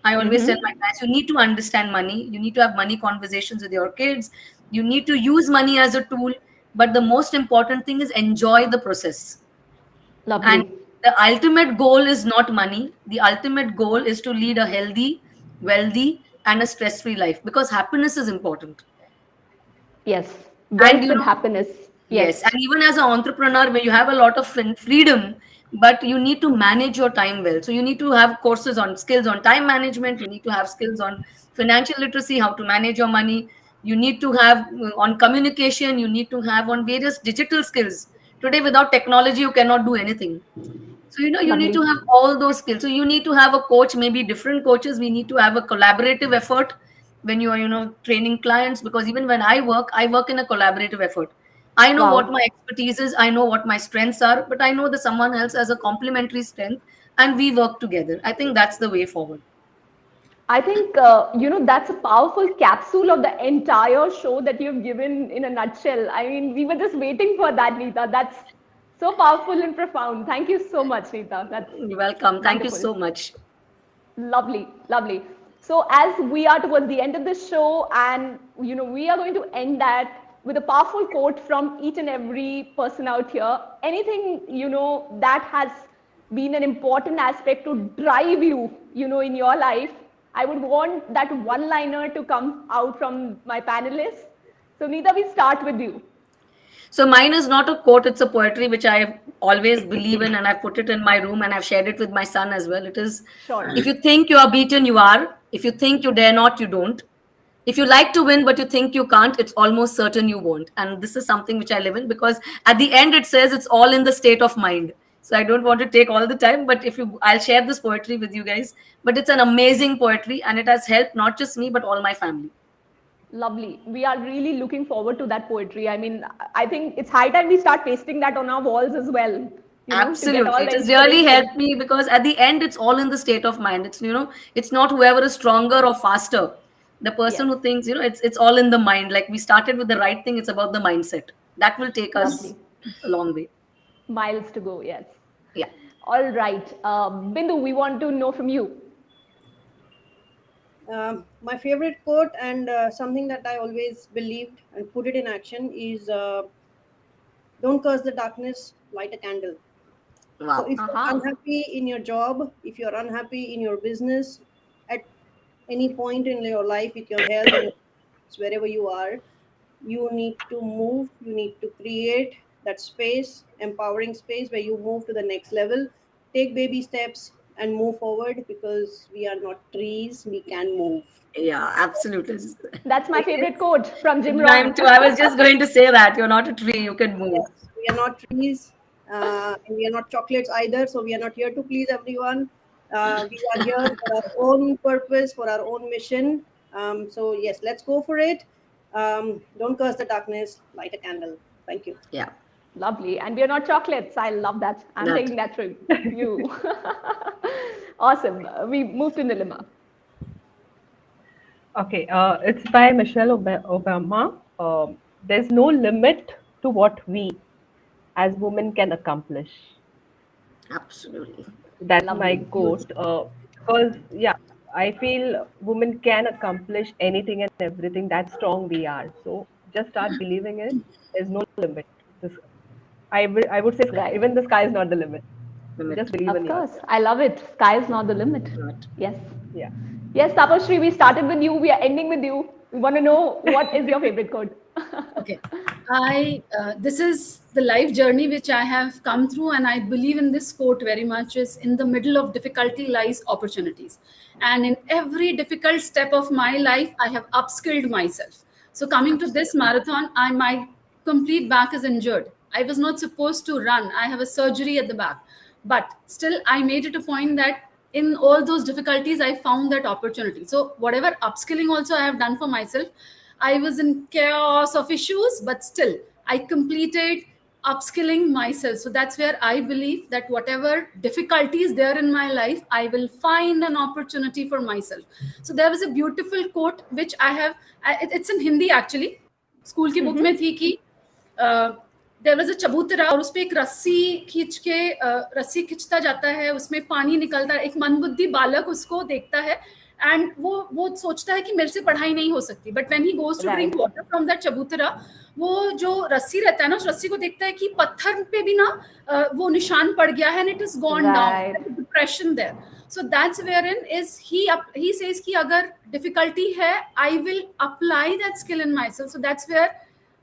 I always tell my Mm-hmm. clients, you need to understand money. You need to have money conversations with your kids. You need to use money as a tool. But the most important thing is enjoy the process. And Lovely. the ultimate goal is not money. The ultimate goal is to lead a healthy, wealthy, and a stress free life because happiness is important. Yes. And Wealth with happiness. yes, Yes. and even as an entrepreneur, where you have a lot of freedom, but you need to manage your time well. So you need to have courses on skills on time management. You need to have skills on financial literacy, how to manage your money. You need to have on communication. You need to have on various digital skills. Today, without technology, you cannot do anything. So, you need to Lovely. have all those skills. So, you need to have a coach, maybe different coaches. We need to have a collaborative effort when you are, training clients. Because even when I work in a collaborative effort. I know what my Wow. expertise is, I know what my strengths are, but I know that someone else has a complementary strength and we work together. I think that's the way forward. I think, that's a powerful capsule of the entire show that you've given in a nutshell. I mean, we were just waiting for that, Nita. That's so powerful and profound. Thank you so much, Nita. That's You're welcome. Thank you wonderful. so much. Lovely, lovely. So as we are towards the end of the show, and we are going to end that with a powerful quote from each and every person out here. Anything that has been an important aspect to drive you, in your life. I would want that one-liner to come out from my panelists. So Nita, we start with you. So mine is not a quote, it's a poetry which I always believe in and I put it in my room and I've shared it with my son as well. It is, Sure. if you think you are beaten, you are. If you think you dare not, you don't. If you like to win but you think you can't, it's almost certain you won't. And this is something which I live in because at the end it says it's all in the state of mind. So I don't want to take all the time, but I'll share this poetry with you guys. But it's an amazing poetry and it has helped not just me but all my family. Lovely. We are really looking forward to that poetry. I mean, I think it's high time we start pasting that on our walls as well, to get Absolutely. all It the has really inspiration. helped me because at the end, it's all in the state of mind. It's not whoever is stronger or faster. The person Yes. who thinks, it's all in the mind. Like we started with the right thing, it's about the mindset. That will take us Lovely. a long way. Miles to go, yes. Yeah. All right. Bindu, we want to know from you. My favorite quote and something that I always believed and put it in action is don't curse the darkness, light a candle. So Wow. if you're Aha. unhappy in your job, if you're unhappy in your business, at any point in your life, with your health, in wherever you are, you need to move. You need to create that space, empowering space where you move to the next level. Take baby steps and move forward, because we are not trees, we can move. Yeah, absolutely. That's my favorite quote from Jim Mine Rohn. too. I was just going to say that you're not a tree, you can move. Yes, we are not trees, and we are not chocolates either. So we are not here to please everyone. We are here for our own purpose, for our own mission. So yes, let's go for it. Don't curse the darkness. Light a candle. Thank you. Yeah, Lovely. And we are not chocolates. I love that. I'm that. taking that from you. Awesome. We move to Neelima. Okay, it's by Michelle Obama. There's no limit to what we as women can accomplish. Absolutely. That's my Lovely. quote. Because, yeah, I feel women can accomplish anything and everything. That strong we are. So just start believing it. There's no limit. This, I would say Right. even the sky is not the limit. Limit. Just believe Of in course. yourself. I love it. Sky is not the limit. Not. Yes. Yeah. Yes, Tapashri, we started with you. We are ending with you. We want to know what is your favorite quote? Okay. This is the life journey which I have come through, and I believe in this quote very much, is in the middle of difficulty lies opportunities. And in every difficult step of my life, I have upskilled myself. So coming to this Absolutely. marathon, my complete back is injured. I was not supposed to run. I have a surgery at the back. But still, I made it a point that in all those difficulties, I found that opportunity. So whatever upskilling also I have done for myself, I was in chaos of issues, but still I completed upskilling myself. So that's where I believe that whatever difficulties there in my life, I will find an opportunity for myself. So there was a beautiful quote which I have. It's in Hindi actually. School की book में थी कि there was a चबूतरा और उस पे एक रस्सी खींच के रस्सी खींचता जाता है, उसमें पानी निकलता है, एक मंदबुद्धि बालक उसको देखता है एंड वो सोचता है कि मेरे से पढ़ाई नहीं हो सकती, but when he goes to drink Right. Water from that chabutra, वो जो रस्सी रहता है ना, उस रस्सी को देखता है कि पत्थर पे भी ना वो निशान पड़ गया है and it is gone Right. Down, depression there. So that's wherein is he says कि अगर difficulty है, I will apply that skill in myself. So that's where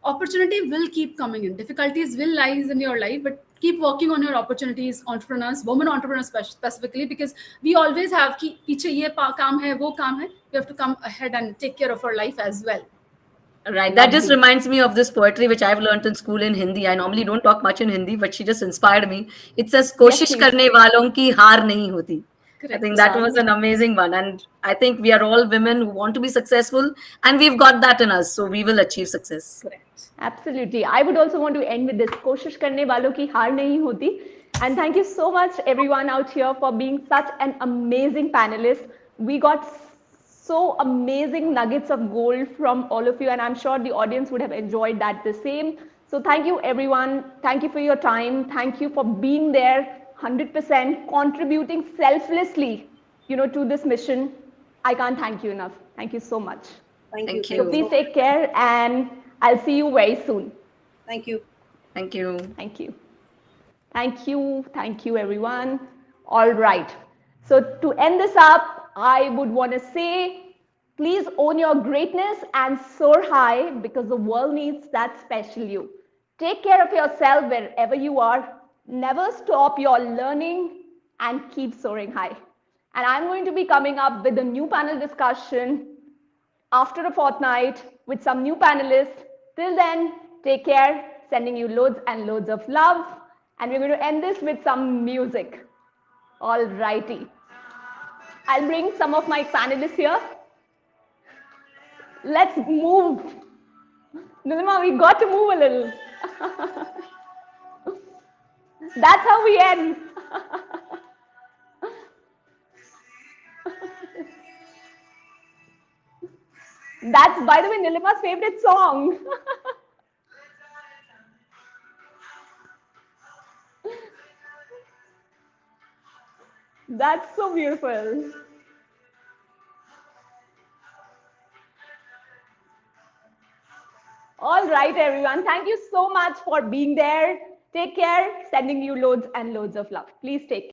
opportunity will keep coming in. Difficulties will lies in your life, but keep working on your opportunities. Entrepreneurs, women entrepreneurs specifically, because we always have कि पीछे ये काम है, वो काम है. We have to come ahead and take care of our life as well. Right. That just Lovely. reminds me of this poetry which I've learned in school in Hindi. I normally don't talk much in Hindi, but she just inspired me. It says, Yes, "कोशिश please. करने वालों की हार नहीं होती." I Correct. think that Wow. was an amazing one. And I think we are all women who want to be successful, and we've got that in us. So we will achieve success. Correct. Absolutely. I would also want to end with this. कोशिश करने वालों की हार नहीं होती. And thank you so much, everyone out here, for being such an amazing panelist. We got so amazing nuggets of gold from all of you, and I'm sure the audience would have enjoyed that the same. So thank you, everyone. Thank you for your time. Thank you for being there 100%, contributing selflessly, to this mission. I can't thank you enough. Thank you so much. Thank Thank you. So you. please take care, and I'll see you very soon. Thank you. Thank you. Thank you. Thank you. Thank you, everyone. All right. So to end this up, I would want to say, please own your greatness and soar high, because the world needs that special you. Take care of yourself wherever you are. Never stop your learning and keep soaring high. And I'm going to be coming up with a new panel discussion after a fortnight with some new panelists. Till then, take care, sending you loads and loads of love. And we're going to end this with some music. All righty. I'll bring some of my panelists here. Let's move. Neelima, we got to move a little. That's how we end. That's, by the way, Neelima's favorite song. That's so beautiful. All right, everyone. Thank you so much for being there. Take care. Sending you loads and loads of love. Please take care.